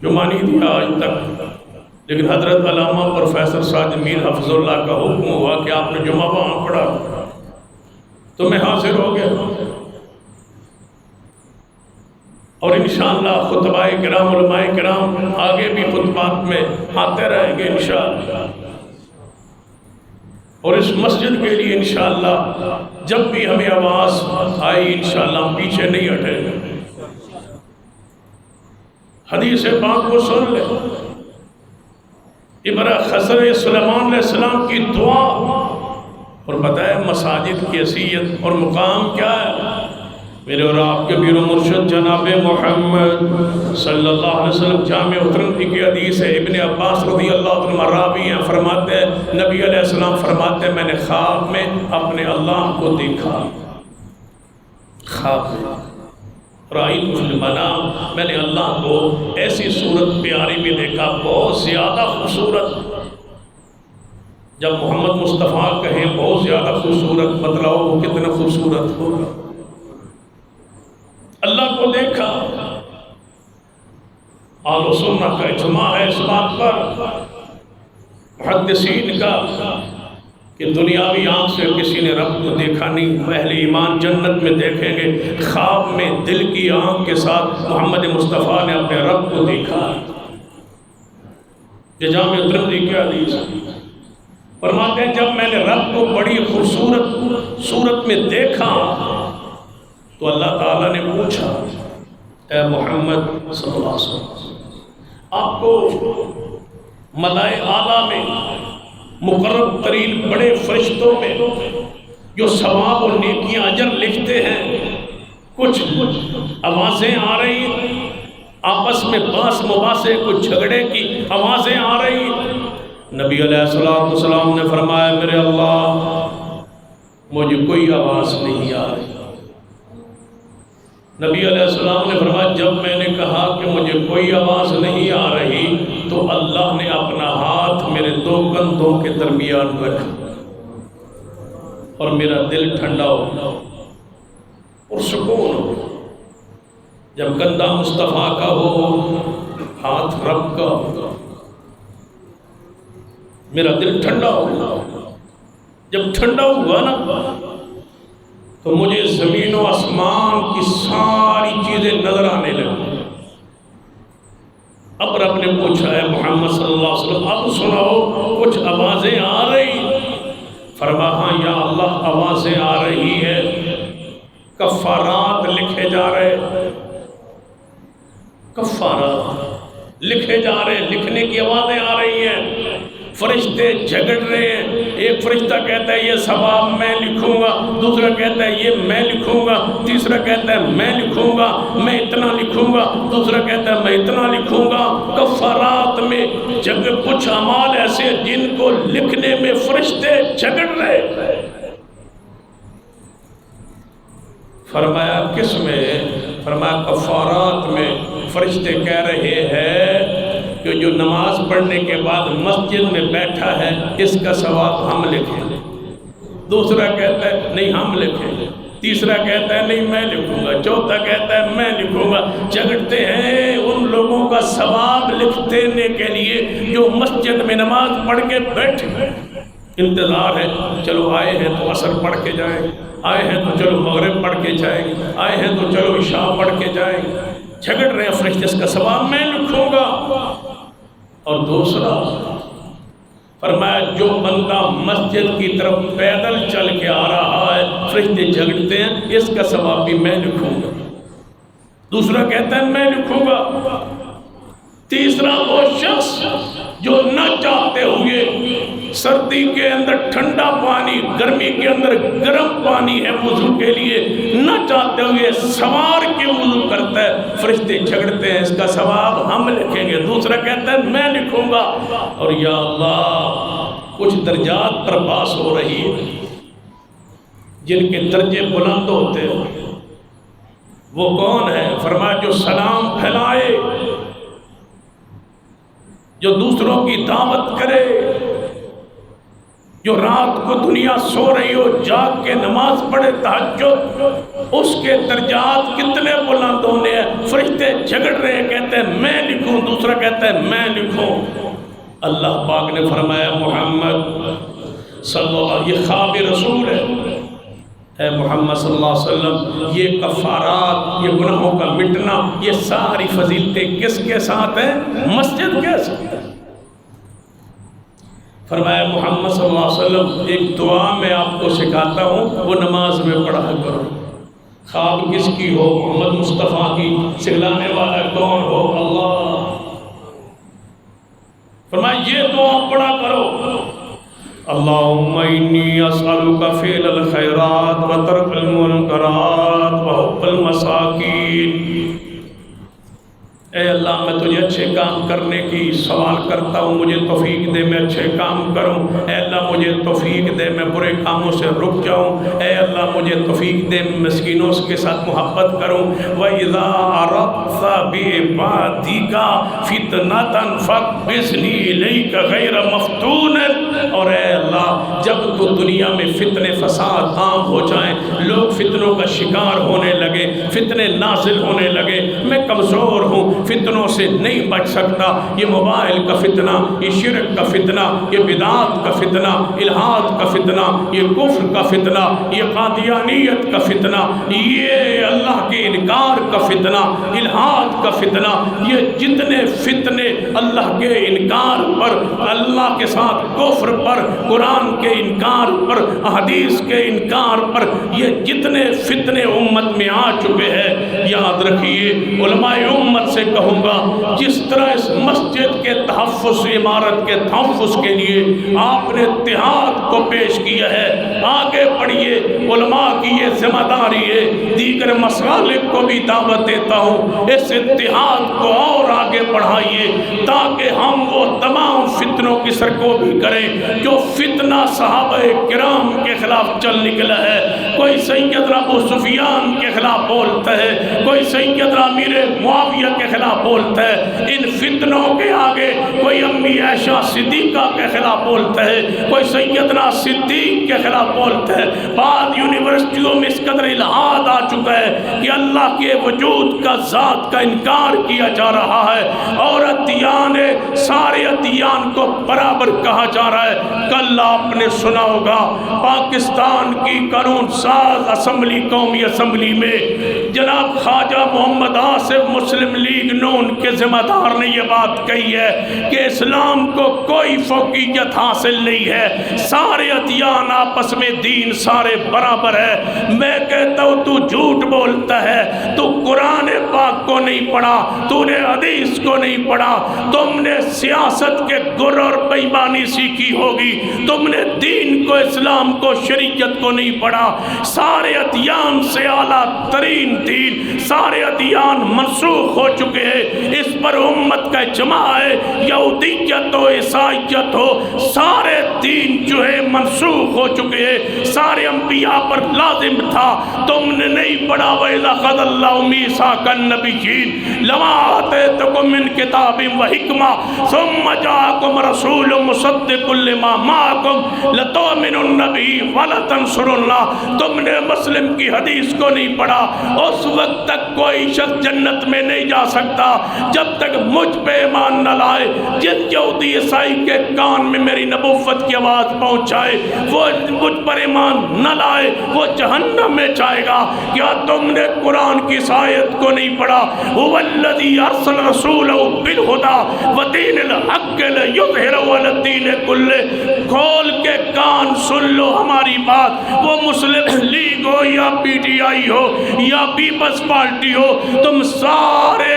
جمعہ نہیں دیا آج تک، لیکن حضرت علامہ پروفیسر ساجد میر حفظ اللہ کا حکم ہوا کہ آپ نے جمعہ وہاں پڑھا تو میں حاضر ہو گیا، اور انشاءاللہ خطبہ کرام علماء کرام آگے بھی خطبات میں آتے رہیں گے انشاءاللہ، اور اس مسجد کے لیے انشاءاللہ جب بھی ہمیں آواز آئی انشاءاللہ ہم پیچھے نہیں ہٹیں گے۔ حدیث پاک کو سن لیں، خضر سلیمان علیہ السلام کی دعا، اور بتائیں مساجد کی حیثیت اور مقام کیا ہے۔ میرے اور آپ کے پیر و مرشد جناب محمد صلی اللہ علیہ وسلم جامع ترمذی کی حدیث ہے، ابن عباس رضی اللہ عنہ راوی ہیں، فرماتے ہیں نبی علیہ السلام فرماتے ہیں میں نے خواب میں اپنے اللہ کو دیکھا، خواب میں رأیت المنام، میں نے اللہ کو ایسی صورت پیاری میں دیکھا، بہت زیادہ خوبصورت۔ جب محمد مصطفیٰ کہیں بہت زیادہ خوبصورت، بتلاؤ وہ کتنا خوبصورت ہوگا۔ اللہ کو دیکھا، اہل سنہ کا اجماع ہے اس بات پر، محدثین کا، کہ دنیاوی آنکھ سے کسی نے رب کو دیکھا نہیں، اہل ایمان جنت میں دیکھیں گے، خواب میں دل کی آنکھ کے ساتھ محمد مصطفیٰ نے اپنے رب کو دیکھا۔ یہ جامع ترمذی کی حدیث فرماتے ہیں جب میں نے رب کو بڑی خوبصورت صورت میں دیکھا تو اللہ تعالیٰ نے پوچھا اے محمد صلی اللہ علیہ وسلم، آپ کو ملائے اعلیٰ میں مقرب ترین بڑے فرشتوں میں جو ثواب اور نیکیاں اجر لکھتے ہیں، کچھ آوازیں آ رہی، آپس میں باس مباحثے، کچھ جھگڑے کی آوازیں آ رہی۔ نبی علیہ السلام نے فرمایا میرے اللہ مجھے کوئی آواز نہیں آ رہی۔ نبی علیہ السلام نے فرمایا جب میں نے کہا کہ مجھے کوئی آواز نہیں آ رہی تو اللہ نے اپنا ہاتھ میرے دو کندھوں کے درمیان رکھا اور میرا دل ٹھنڈا ہو اور سکون ہو۔ جب کندھا مصطفیٰ کا ہو، ہاتھ رب کا ہو، میرا دل ٹھنڈا ہو۔ جب ٹھنڈا ہوا نا تو مجھے زمین و آسمان کی ساری چیزیں نظر آنے لگی۔ اب رب نے پوچھا ہے محمد صلی اللہ علیہ وسلم اب سناؤ کچھ آوازیں آ رہی؟ فرمایا ہاں یا اللہ آوازیں آ رہی ہے، کفارات لکھے جا رہے، کفارات لکھے جا رہے، لکھنے کی آوازیں آ رہی ہیں، فرشتے جھگڑ رہے ہیں۔ ایک فرشتہ کہتا ہے یہ ثواب میں لکھوں گا، دوسرا کہتا ہے یہ میں لکھوں گا، تیسرا کہتا ہے میں لکھوں گا، میں اتنا لکھوں گا، دوسرا کہتا ہے میں اتنا لکھوں گا۔ کفارات میں جب کچھ اعمال ایسے جن کو لکھنے میں فرشتے جھگڑ رہے۔ فرمایا کس میں؟ فرمایا کفارات میں فرشتے کہہ رہے ہیں کہ جو نماز پڑھنے کے بعد مسجد میں بیٹھا ہے اس کا ثواب ہم لکھیں گے، دوسرا کہتا ہے نہیں ہم لکھیں گے، تیسرا کہتا ہے نہیں میں لکھوں گا، چوتھا کہتا ہے میں لکھوں گا۔ جھگڑتے ہیں ان لوگوں کا ثواب لکھ دینے کے لیے جو مسجد میں نماز پڑھ کے بیٹھے ہیں۔ انتظار ہے، چلو آئے ہیں تو عصر پڑھ کے جائیں، آئے ہیں تو چلو مغرب پڑھ کے جائیں، آئے ہیں تو چلو عشاء پڑھ کے جائیں۔ جھگڑ رہے ہیں فرشتے اس کا ثواب میں لکھوں گا۔ اور دوسرا فرمایا جو بندہ مسجد کی طرف پیدل چل کے آ رہا ہے فرشتے جھگڑتے ہیں اس کا ثواب بھی میں لکھوں گا، دوسرا کہتا ہے میں لکھوں گا۔ تیسرا وہ شخص جو نہ چاہتے ہوئے سردی کے اندر ٹھنڈا پانی، گرمی کے اندر گرم پانی ہے وضو کے لیے، نہ چاہتے ہوئے سوار کے وضو کرتا ہے، فرشتے جھگڑتے ہیں اس کا ثواب ہم لکھیں گے، دوسرا کہتا ہے میں لکھوں گا۔ اور یا اللہ کچھ درجات پر بحث ہو رہی ہے، جن کے درجے بلند ہوتے ہیں وہ کون ہے؟ فرمایا جو سلام پھیلائے، جو دوسروں کی دعوت کرے، جو رات کو دنیا سو رہی ہو جاگ کے نماز پڑھے تہجد، اس کے درجات کتنے بلند ہونے ہیں۔ فرشتے جھگڑ رہے ہیں، کہتے ہیں میں لکھوں، دوسرا کہتا ہے میں لکھوں۔ اللہ پاک نے فرمایا محمد صلی اللہ علیہ وسلم، یہ خواب رسول ہے، اے محمد صلی اللہ علیہ وسلم یہ کفارات، یہ گناہوں کا مٹنا، یہ ساری فضیلتیں کس کے ساتھ ہیں؟ مسجد کے ساتھ۔ فرمایا محمد صلی اللہ علیہ وسلم ایک دعا میں آپ کو سکھاتا ہوں، وہ نماز میں پڑھا کرو۔ خواب کس کی ہو؟ محمد مصطفیٰ کی، سکھلانے والا کون ہو؟ اللہ۔ فرمایا یہ دعا پڑھا کرو، اللہم انی اسألک فعل الخیرات وترک المنکرات وحب المساکین۔ اے اللہ میں تجھے اچھے کام کرنے کی سوال کرتا ہوں، مجھے توفیق دے میں اچھے کام کروں۔ اے اللہ مجھے توفیق دے میں برے کاموں سے رک جاؤں۔ اے اللہ مجھے توفیق دے میں مسکینوں کے ساتھ محبت کروں۔ وَإِذَا أَرَدْتَ بِعِبَادِكَ فِتْنَةً فَاقْبِضْنِي إِلَيْكَ غَيْرَ مَفْتُونٍ۔ اور اے اللہ جب تو دنیا میں فتنے فساد عام ہو جائیں، لوگ فتنوں کا شکار ہونے لگے، فتنے نازل ہونے لگے، میں کمزور ہوں، فتنوں سے نہیں بچ سکتا، یہ موبائل کا فتنہ، یہ شرک کا فتنہ، یہ بدعات کا فتنہ، الہاد کا فتنہ، یہ کفر کا فتنہ، یہ قادیانیت کا فتنہ، یہ اللہ کے انکار کا فتنہ، الہاد کا فتنہ، یہ جتنے فتنے اللہ کے انکار پر، اللہ کے ساتھ کفر پر، قرآن کے انکار پر، حدیث کے انکار پر، یہ جتنے فتنے امت میں آ چکے ہیں، یاد رکھیے علماء امت سے کہوں گا جس طرح اس مسجد کے تحفظ، عمارت کے تحفظ کے لیے آپ نے اتحاد کو پیش کیا ہے، آگے بڑھیے، علماء کی یہ ذمہ داری ہے۔ دیگر مسالک کو بھی دعوت دیتا ہوں، اس اتحاد کو اور آگے بڑھائیے تاکہ ہم وہ تمام فتنوں کی سرکوبی کریں جو فتنہ صحابہ کرام کے خلاف چل نکلا ہے۔ کوئی سیدنا ابو سفیان کے خلاف بولتا ہے، کوئی سیدنا امیر معاویہ کے خلاف بولتا ہے، ان فتنوں کے آگے کوئی امی عائشہ صدیقہ کے خلاف بولتا ہے، کوئی سیدنا صدیق کے خلاف بولتا ہے۔ بعد یونیورسٹیوں میں اس قدر الہاد آ چکا ہے کہ اللہ کے وجود کا، ذات کا انکار کیا جا رہا ہے، اور ادیان سارے ادیان کو برابر کہا جا رہا ہے۔ کل آپ نے سنا ہوگا پاکستان کی قانون ساز اسمبلی، قومی اسمبلی میں جناب خواجہ محمد آصف مسلم لیگ نون کے ذمہ دار نے یہ بات کہی ہے کہ اسلام کو کوئی فوقیت حاصل نہیں ہے، سارے ادیان آپس میں دین سارے برابر ہے۔ میں کہتا ہوں تو جھوٹ بولتا ہے، تو قرآن پاک کو نہیں پڑھا، تو نے حدیث کو نہیں پڑھا، تم نے سیاست کے گر اور بےایمانی سیکھی ہوگی، تم نے دین کو، اسلام کو، شریعت کو نہیں پڑھا۔ سارے ادیان سے اعلیٰ ترین دین، سارے ادیان منسوخ ہو چکے ہیں، اس پر امت کا اجماع ہے، یہودیت ہو، عیسائیت ہو، سارے دین جو ہے منسوخ ہو چکے ہیں، سارے انبیاء پر لازم تھا، تم نے نہیں پڑھا۔ وَإِذَا أَخَذَ اللَّهُ مِيثَاقَ النَّبِيِّينَ لَمَا آتَيْتُكُم مِّن كِتَابٍ وَحِكْمَةٍ ثُمَّ جَاءَكُمْ رَسُولٌ مُصَدِّقٌ لِّمَا مَعَكُمْ لَتُؤْمِنُنَّ بِهِ وَلَتَنصُرُنَّهُ۔ تم نے مسلم کی حدیث کو نہیں پڑھا، اس وقت تک کوئی شخص جنت میں نہیں جا سکتا جب تک مجھ پہ ایمان نہ لائے۔ جس یہودی عیسائی کے کان میں میری نبوت کی آواز پہنچائے، وہ مجھ پر ایمان نہ لائے، وہ جہنم میں جائے گا۔ کیا تم نے قرآن کی اس آیت کو نہیں پڑھا؟ هُوَ الَّذِي أَرْسَلَ رَسُولَهُ بِالْهُدَىٰ وَدِينِ الْحَقِّ لِيُظْهِرَهُ عَلَى الدِّينِ كُلِّهِ۔ کھول کے کان سن لو ہماری بات، وہ مسلم لیگ ہو یا پی ٹی آئی ہو یا پیپلز پارٹی ہو، تم سارے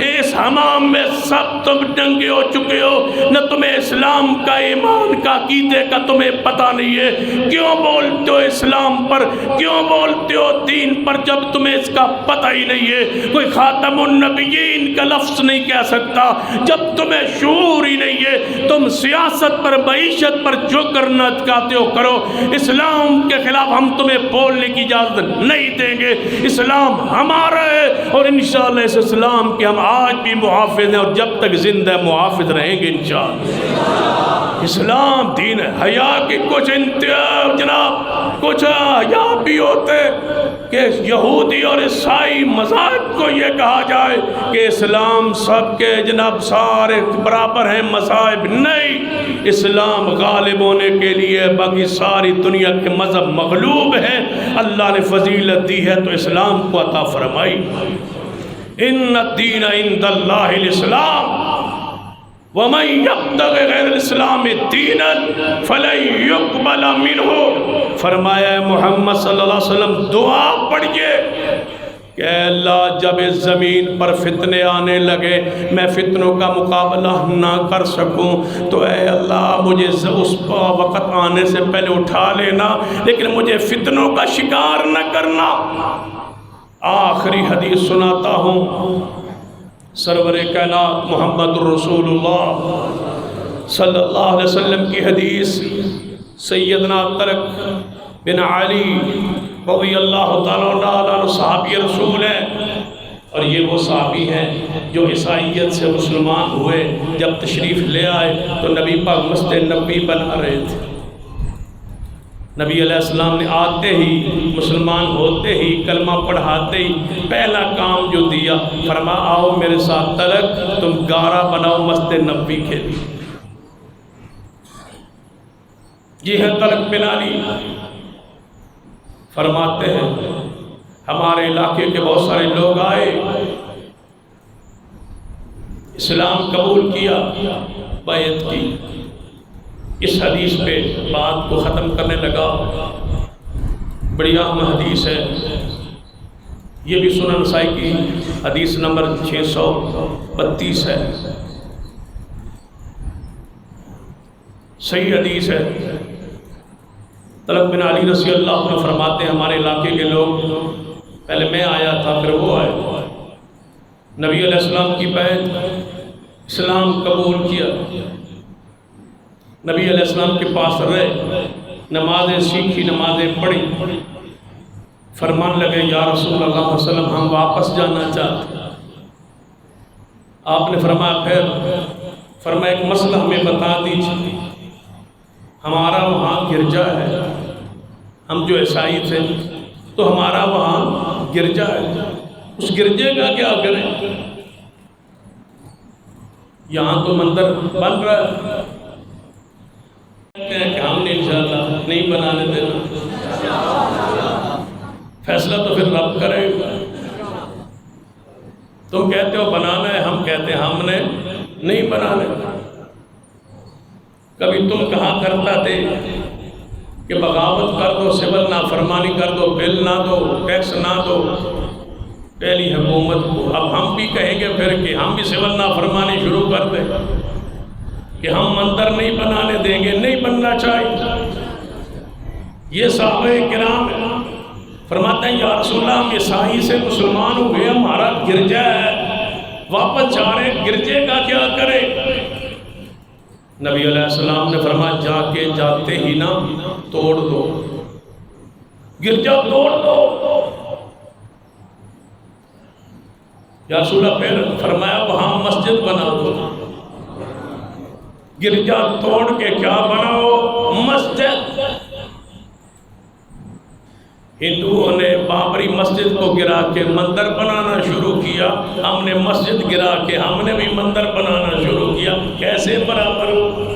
اس حمام میں سب تم ڈنگے ہو چکے ہو، نہ تمہیں اسلام کا، ایمان کا، عقیدے کا تمہیں پتہ نہیں ہے۔ کیوں بولتے ہو اسلام پر، کیوں بولتے ہو دین پر جب تمہیں اس کا پتہ ہی نہیں ہے؟ کوئی خاتم النبیین کا لفظ نہیں کہہ سکتا جب تمہیں شعور ہی نہیں ہے۔ تم سیاست پر، معیشت پر جو کرنا چاہتے ہو کرو، اسلام کے خلاف ہم تمہیں بولنے کی اجازت نہیں دیں گے۔ اسلام ہمارا ہے اور انشاءاللہ اس اسلام کے ہم آج بھی محافظ ہیں اور جب تک زندہ محافظ رہیں گے انشاءاللہ۔ اسلام دین ہے، حیا کی کچھ انتہا جناب، کچھ حیا بھی ہوتے کہ یہودی اور عیسائی مذاہب کو یہ کہا جائے کہ اسلام سب کے جناب سارے برابر ہیں مذاہب، نہیں، اسلام غالب ہونے کے لیے باقی ساری دنیا کے مذہب مغلوب ہیں۔ اللہ نے فضیلت دی ہے تو اسلام کو عطا فرمائی۔ ان الدین عند اللہ الاسلام وَمَن يَبْتَغِ غَيْرَ الْإِسْلَامِ دِينًا فَلَن يُقْبَلَ مِنْهُ، فرمایا محمد صلی اللہ علیہ وسلم دعا پڑھیے کہ اے اللہ جب اس زمین پر فتنے آنے لگے میں فتنوں کا مقابلہ نہ کر سکوں تو اے اللہ مجھے اس وقت آنے سے پہلے اٹھا لینا، لیکن مجھے فتنوں کا شکار نہ کرنا۔ آخری حدیث سناتا ہوں، سرور کائنات محمد رسول اللہ صلی اللہ علیہ وسلم کی حدیث، سیدنا طلق بن علی رضی اللہ تعالیٰ عنہ صحابی رسول ہے، اور یہ وہ صحابی ہیں جو عیسائیت سے مسلمان ہوئے۔ جب تشریف لے آئے تو نبی پاک مسجد نبوی بنا رہے تھے۔ نبی علیہ السلام نے آتے ہی، مسلمان ہوتے ہی، کلمہ پڑھاتے ہی پہلا کام جو دیا، فرما آؤ میرے ساتھ طلق تم گارا بناؤ مسجد نبوی کے لیے۔ یہ ہے طلق بن علی، فرماتے ہیں ہمارے علاقے کے بہت سارے لوگ آئے، اسلام قبول کیا، بیعت کی۔ اس حدیث پہ بات کو ختم کرنے لگا، بڑی اہم حدیث ہے، یہ بھی سنن نسائی کی حدیث نمبر 632 ہے، صحیح حدیث ہے۔ طلق بن علی رضی اللہ عنہ فرماتے ہیں ہمارے علاقے کے لوگ، پہلے میں آیا تھا پھر وہ آئے، نبی علیہ السلام کی بیعت، اسلام قبول کیا، نبی علیہ السلام کے پاس رہے، نمازیں سیکھی، نمازیں پڑھی، فرمان لگے یا رسول اللہ صلی اللہ علیہ وسلم ہم واپس جانا چاہتے ہیں۔ آپ نے فرمایا پھر، فرمایا ایک مسئلہ ہمیں بتا دیجیے، ہمارا وہاں گرجا ہے، ہم جو عیسائی تھے تو ہمارا وہاں گرجا ہے، اس گرجے کا کیا کریں؟ یہاں تو مندر بن رہا ہے، کہ ہم نے انشاءاللہ نہیں بنانے دینا، فیصلہ تو پھر رب کرے گا۔ تم کہتے ہو بنانا ہے، ہم کہتے ہیں ہم نے نہیں بنانے۔ کبھی تم کہا کرتا تھے کہ بغاوت کر دو، سول نافرمانی کر دو، بل نہ دو، ٹیکس نہ دو پہلی حکومت کو، اب ہم بھی کہیں گے پھر کہ ہم بھی سول نافرمانی شروع کر دیں کہ ہم مندر نہیں بنانے دیں گے، نہیں بننا چاہیے۔ یہ صحابہ کرام فرماتے ہیں یا رسول اللہ ہم عیسائی سے مسلمان ہوئے، ہمارا گرجا ہے، واپس جا رہے، گرجے کا کیا کرے؟ نبی علیہ السلام نے فرمایا جا کے جاتے ہی نا توڑ دو، گرجا توڑ دو۔ یا رسول اللہ پھر فرمایا وہاں مسجد بنا دو، گرجا توڑ کے کیا بناؤ؟ مسجد۔ ہندوؤں نے بابری مسجد کو گرا کے مندر بنانا شروع کیا، ہم نے مسجد گرا کے ہم نے بھی مندر بنانا شروع کیا، کیسے برابر ہو؟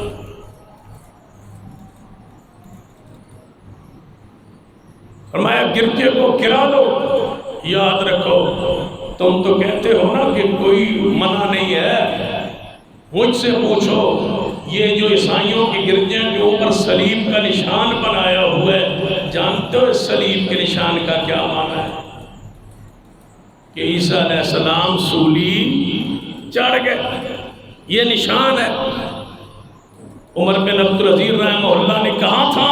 فرمایا گرجے کو گرا دو۔ یاد رکھو تم تو کہتے ہو نا کہ کوئی منع نہیں ہے، مجھ سے پوچھو یہ جو عیسائیوں کے گرجے کے اوپر صلیب کا نشان بنایا ہوا ہے، جانتے ہو اس صلیب کے نشان کا کیا معنی ہے؟ کہ عیسیٰ علیہ السلام سولی چڑھ گئے، یہ نشان ہے۔ عمر بن عبدالعزیز رحمہ اللہ نے کہا تھا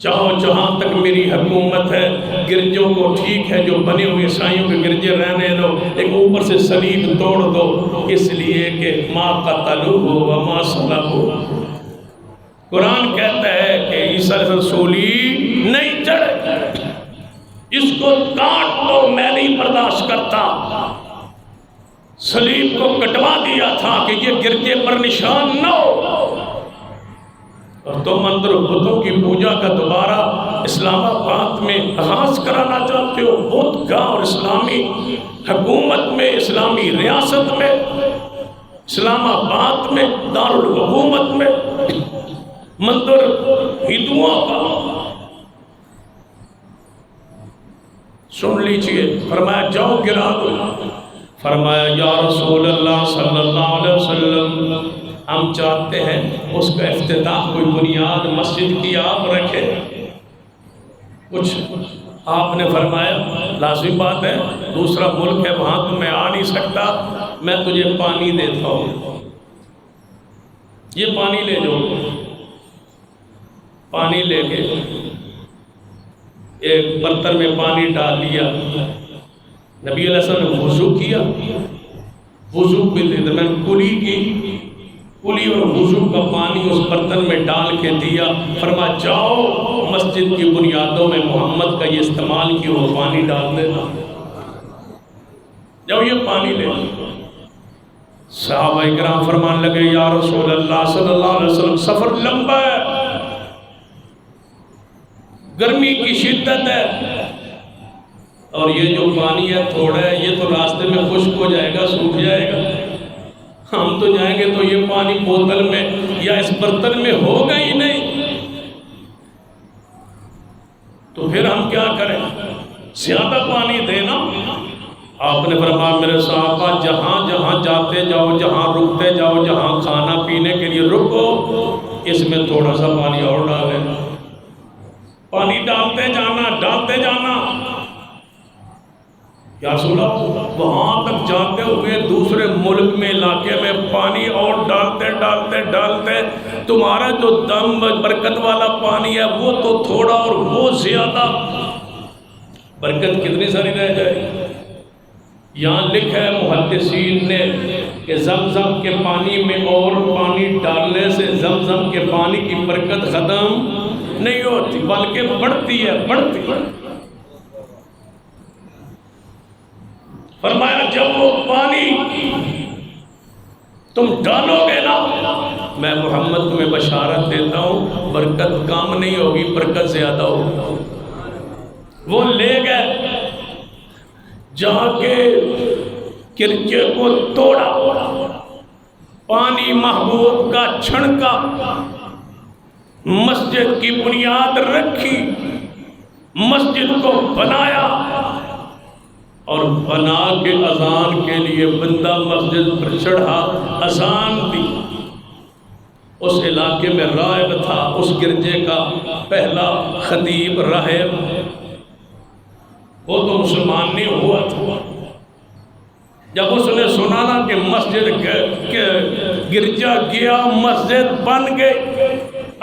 چاہو جہاں تک میری حکومت ہے گرجوں کو ٹھیک ہے جو بنے ہوئے عیسائیوں کے گرجے رہنے دو، ایک اوپر سے صلیب توڑ دو، اس لیے کہ ما قتلوہ وما صلبوہ۔ قرآن کہتا ہے کہ عیسیٰ علیہ السلام سولی نہیں چڑھے، اس کو کاٹ دو، میں نہیں برداشت کرتا۔ صلیب کو کٹوا دیا تھا کہ یہ گرجے پر نشان نہ ہو، اور تم اندر بتوں کی پوجا کا دوبارہ اسلام آباد میں آغاز کرانا چاہتے ہو، بدھ گاہ اور اسلامی حکومت میں، اسلامی ریاست میں، اسلام آباد میں، دارالحکومت میں مندر ہندوؤں کا۔ سن لیجئے، فرمایا جاؤ گرا دو۔ فرمایا یا رسول اللہ صلی اللہ علیہ وسلم، ہم چاہتے ہیں اس کا افتتاح کوئی بنیاد مسجد کی آپ رکھے۔ کچھ آپ نے فرمایا لازم بات ہے، دوسرا ملک ہے وہاں تو میں آ نہیں سکتا، میں تجھے پانی دیتا ہوں، یہ پانی لے جاؤ۔ پانی لے کے ایک برتن میں پانی ڈال لیا، نبی علیہ السلام نے وضو کیا، وضو کے درمیان کلی کی، کلی اور وضو کا پانی اس برتن میں ڈال کے دیا۔ فرمایا جاؤ مسجد کی بنیادوں میں محمد کا یہ استعمال کیا، وہ پانی ڈال دینا، جاؤ یہ پانی لے۔ صحابہ کرام فرمان لگے یا رسول اللہ صلی اللہ علیہ وسلم سفر لمبا ہے، گرمی کی شدت ہے، اور یہ جو پانی ہے تھوڑا ہے، یہ تو راستے میں خشک ہو جائے گا، سوکھ جائے گا، ہم تو جائیں گے تو یہ پانی بوتل میں یا اس برتن میں ہوگا ہی نہیں، تو پھر ہم کیا کریں؟ زیادہ پانی دینا۔ آپ نے فرمایا میرے صحابہ جہاں جہاں جاتے جاؤ، جہاں رکتے جاؤ، جہاں کھانا پینے کے لیے رکو، اس میں تھوڑا سا پانی اور ڈالیں، پانی ڈالتے جانا، ڈالتے جانا۔ یا رسول اللہ وہاں تک جاتے ہوئے دوسرے ملک میں، علاقے میں پانی اور ڈالتے ڈالتے ڈالتے تمہارا جو دم برکت والا پانی ہے وہ تو تھوڑا اور وہ زیادہ، برکت کتنی ساری رہ جائے۔ یہاں لکھا ہے محدثین نے کہ زمزم کے پانی میں اور پانی ڈالنے سے زمزم کے پانی کی برکت ختم نہیں ہوتی بلکہ بڑھتی ہے، بڑھتی ہے۔ فرمایا جب وہ پانی تم ڈالو گے نا، میں محمد تمہیں بشارت دیتا ہوں برکت کم نہیں ہوگی، برکت زیادہ ہوگی۔ وہ لے گئے، جا کے کرچے کو توڑا، پانی محبوب کا چھڑکا، مسجد کی بنیاد رکھی، مسجد کو بنایا، اور بنا کے اذان کے لیے بندہ مسجد پر چڑھا، اذان دی۔ اس علاقے میں راہب تھا، اس گرجے کا پہلا خطیب راہب، وہ تو مسلمان نہیں ہوا تھا۔ جب اس نے سنا نا کہ مسجد کے گرجا گیا، مسجد بن گئی،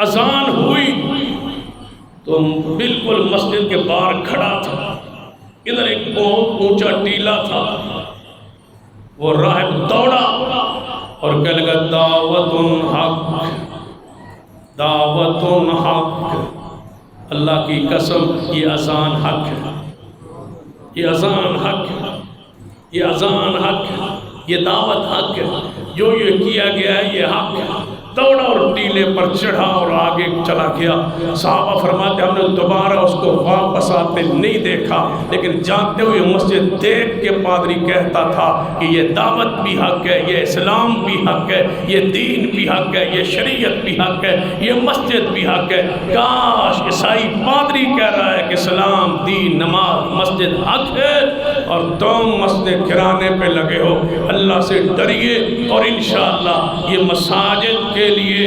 اذان ہوئی، تو بالکل مسجد کے باہر کھڑا تھا، ادھر ایک بہت اونچا ٹیلا تھا، وہ راہب دوڑا اور کہنے لگا دعوت حق، دعوت حق، اللہ کی قسم یہ اذان حق ہے، یہ اذان حق ہے، یہ اذان حق ہے، یہ دعوت حق ہے، جو یہ کیا گیا ہے یہ حق ہے۔ دوڑا اور ٹیلے پر چڑھا اور آگے چلا گیا۔ صحابہ فرماتے ہم نے دوبارہ اس کو واپس آتے نہیں دیکھا، لیکن جاتے ہوئے مسجد دیکھ کے پادری کہتا تھا کہ یہ دعوت بھی حق ہے، یہ اسلام بھی حق ہے، یہ دین بھی حق ہے، یہ شریعت بھی حق ہے، یہ مسجد بھی حق ہے۔ کاش عیسائی پادری کہہ رہا ہے کہ اسلام، دین، نماز، مسجد حق ہے، اور تم مسجد گرانے پہ لگے ہو۔ اللہ سے ڈریے، اور انشاءاللہ یہ مساجد کے لیے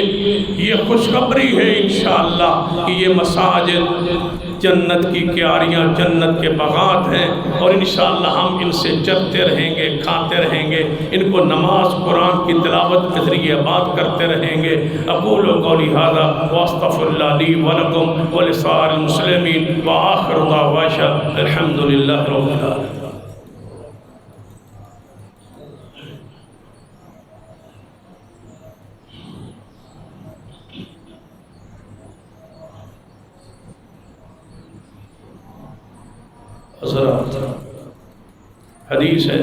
یہ خوشخبری ہے انشاءاللہ کہ یہ مساجد جنت کی کیاریاں، جنت کے باغات ہیں، اور انشاءاللہ ہم ان سے چرتے رہیں گے، کھاتے رہیں گے، ان کو نماز قرآن کی تلاوت کے ذریعے بات کرتے رہیں گے۔ اقول قولی ھذا واستغفر اللہ لی ولکم ولسائر المسلمین وآخر دعوانا الحمد للہ رب العالمین۔ حضرات حدیث ہے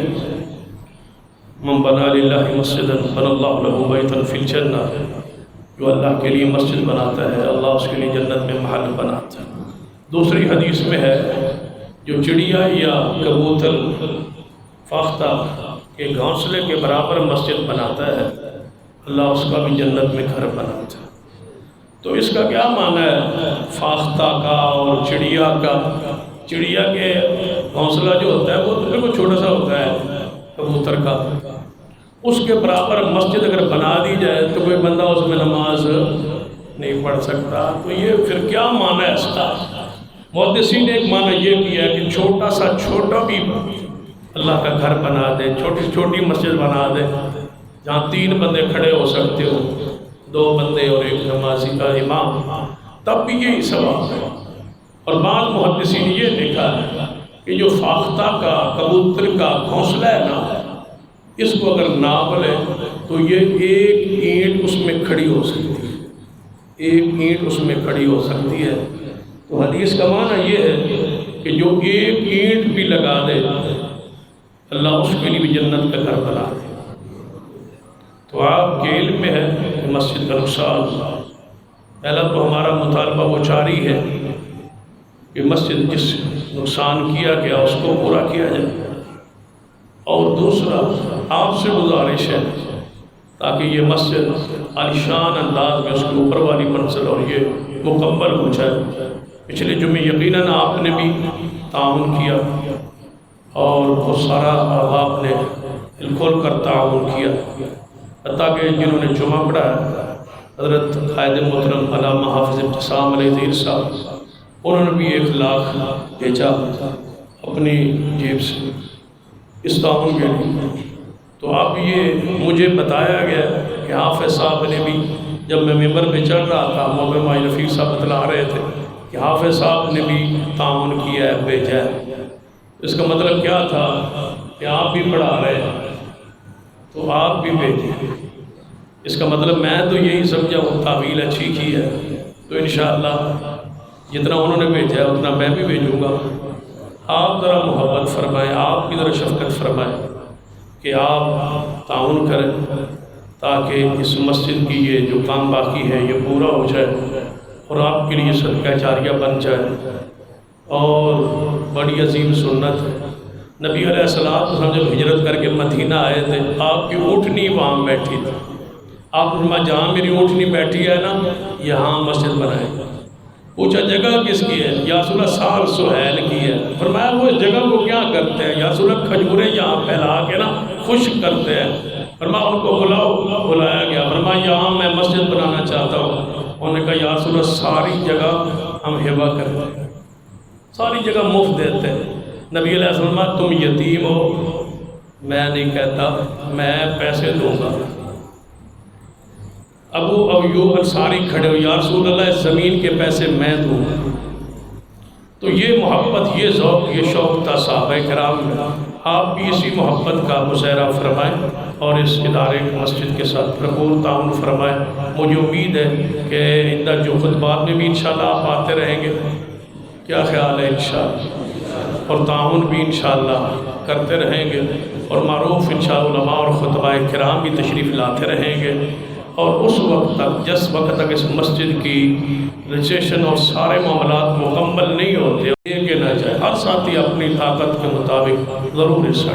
من بنا للہ مسجدا بنى اللہ لہ بیتا فی الجنہ، جو اللہ کے لیے مسجد بناتا ہے اللہ اس کے لیے جنت میں محل بناتا ہے۔ دوسری حدیث میں ہے جو چڑیا یا کبوتر فاختہ کے گھونسلے کے برابر مسجد بناتا ہے اللہ اس کا بھی جنت میں گھر بناتا ہے۔ تو اس کا کیا معنی ہے فاختہ کا اور چڑیا کا؟ چڑیا کے گھونسلہ جو ہوتا ہے وہ تو بالکل چھوٹا سا ہوتا ہے کبوتر کا، اس کے برابر مسجد اگر بنا دی جائے تو کوئی بندہ اس میں نماز نہیں پڑھ سکتا۔ تو یہ پھر کیا معنی ہے اس کا؟ محدثین نے ایک معنی یہ کیا ہے کہ چھوٹا سا چھوٹا بھی اللہ کا گھر بنا دے، چھوٹی چھوٹی مسجد بنا دے جہاں 3 بندے کھڑے ہو سکتے ہو، 2 بندے اور ایک نمازی کا امام، تب بھی یہی ثواب ہے۔ اور بعض محدثین یہ لکھا ہے کہ جو فاختہ کا کبوتر کا گھونسلہ ہے نا، اس کو اگر ناپ لے تو یہ ایک اینٹ اس میں کھڑی ہو سکتی ہے، ایک اینٹ اس میں کھڑی ہو سکتی ہے۔ تو حدیث کا معنی یہ ہے کہ جو ایک اینٹ بھی لگا دے اللہ اس کے لیے بھی جنت کا گھر بنا دے۔ تو آپ کے علم میں ہے کہ مسجد کا نقصان، پہلا تو ہمارا مطالبہ وہ جاری ہے کہ مسجد جس نقصان کیا گیا اس کو پورا کیا جائے، اور دوسرا آپ سے گزارش ہے تاکہ یہ مسجد عالیشان انداز میں اس کے اوپر والی منزل اور یہ مکمل ہو جائے۔ پچھلے جمعے یقیناً آپ نے بھی تعاون کیا اور بہت سارا آپ نے دل کھول کر تعاون کیا، حتیٰ کہ جنہوں نے جمعہ پڑھا حضرت قائد محترم علامہ حافظ ابتسام علیہ دیر صاحب، انہوں نے بھی 1 لاکھ بھیجا اپنی جیب سے اس تعاون کے لیے۔ تو اب یہ مجھے بتایا گیا کہ حافظ صاحب نے بھی، جب میں ممبر پہ چڑھ رہا تھا مولانا مائی رفیق صاحب بتلا رہے تھے کہ حافظ صاحب نے بھی تعاون کیا ہے، بھیجا ہے۔ اس کا مطلب کیا تھا کہ آپ بھی پڑھا رہے ہیں تو آپ بھی بھیجیں۔ اس کا مطلب میں تو یہی سمجھا وہ تعویل اچھی کی ہے، تو انشاءاللہ جتنا انہوں نے بھیجا ہے اتنا میں بھی بھیجوں گا۔ آپ ذرا محبت فرمائیں، آپ بھی ذرا شفقت فرمائیں کہ آپ تعاون کریں تاکہ اس مسجد کی یہ جو کام باقی ہے یہ پورا ہو جائے اور آپ کے لیے صدقہ جاریہ بن جائے۔ اور بڑی عظیم سنت ہے، نبی علیہ السلام جب ہجرت کر کے مدینہ آئے تھے آپ کی اونٹنی وہاں بیٹھی تھی، آپ فرمایا جہاں میری اونٹنی بیٹھی ہے نا یہاں مسجد بنائیں۔ پوچھا جگہ کس کی ہے؟ یا رسول اللہ سال سہیل کی ہے۔ فرمایا وہ اس جگہ کو کیا کرتے ہیں؟ یا رسول اللہ کھجوریں یہاں پھیلا کے نا خشک کرتے ہیں۔ فرمایا ان کو بلاؤ، بلایا گیا، فرمایا یہاں میں مسجد بنانا چاہتا ہوں۔ انہوں نے کہا یا رسول اللہ ساری جگہ ہم ہبہ کرتے ہیں، ساری جگہ مفت دیتے ہیں۔ نبی علیہ السلام تم یتیم ہو، میں نہیں کہتا، میں پیسے دوں گا۔ ابو ایوب انصاری کھڑے ہو، یا رسول اللہ اس زمین کے پیسے میں دوں گا۔ تو یہ محبت، یہ ذوق، یہ شوق تھا صحابہ کرام میں۔ آپ بھی اسی محبت کا مظاہرہ فرمائیں اور اس ادارے مسجد کے ساتھ بھرپور تعاون فرمائیں۔ مجھے امید ہے کہ آئندہ جو خطبات میں بھی انشاءاللہ آپ آتے رہیں گے، کیا خیال ہے انشاءاللہ، اور تعاون بھی انشاءاللہ کرتے رہیں گے، اور معروف انشاءاللہ علماء اور خطبہ کرام بھی تشریف لاتے رہیں گے، اور اس وقت تک جس وقت تک اس مسجد کی رجسٹریشن اور سارے معاملات مکمل نہیں ہوتے یہ کہ نہ جائے، ہر ساتھی اپنی طاقت کے مطابق ضرور حصہ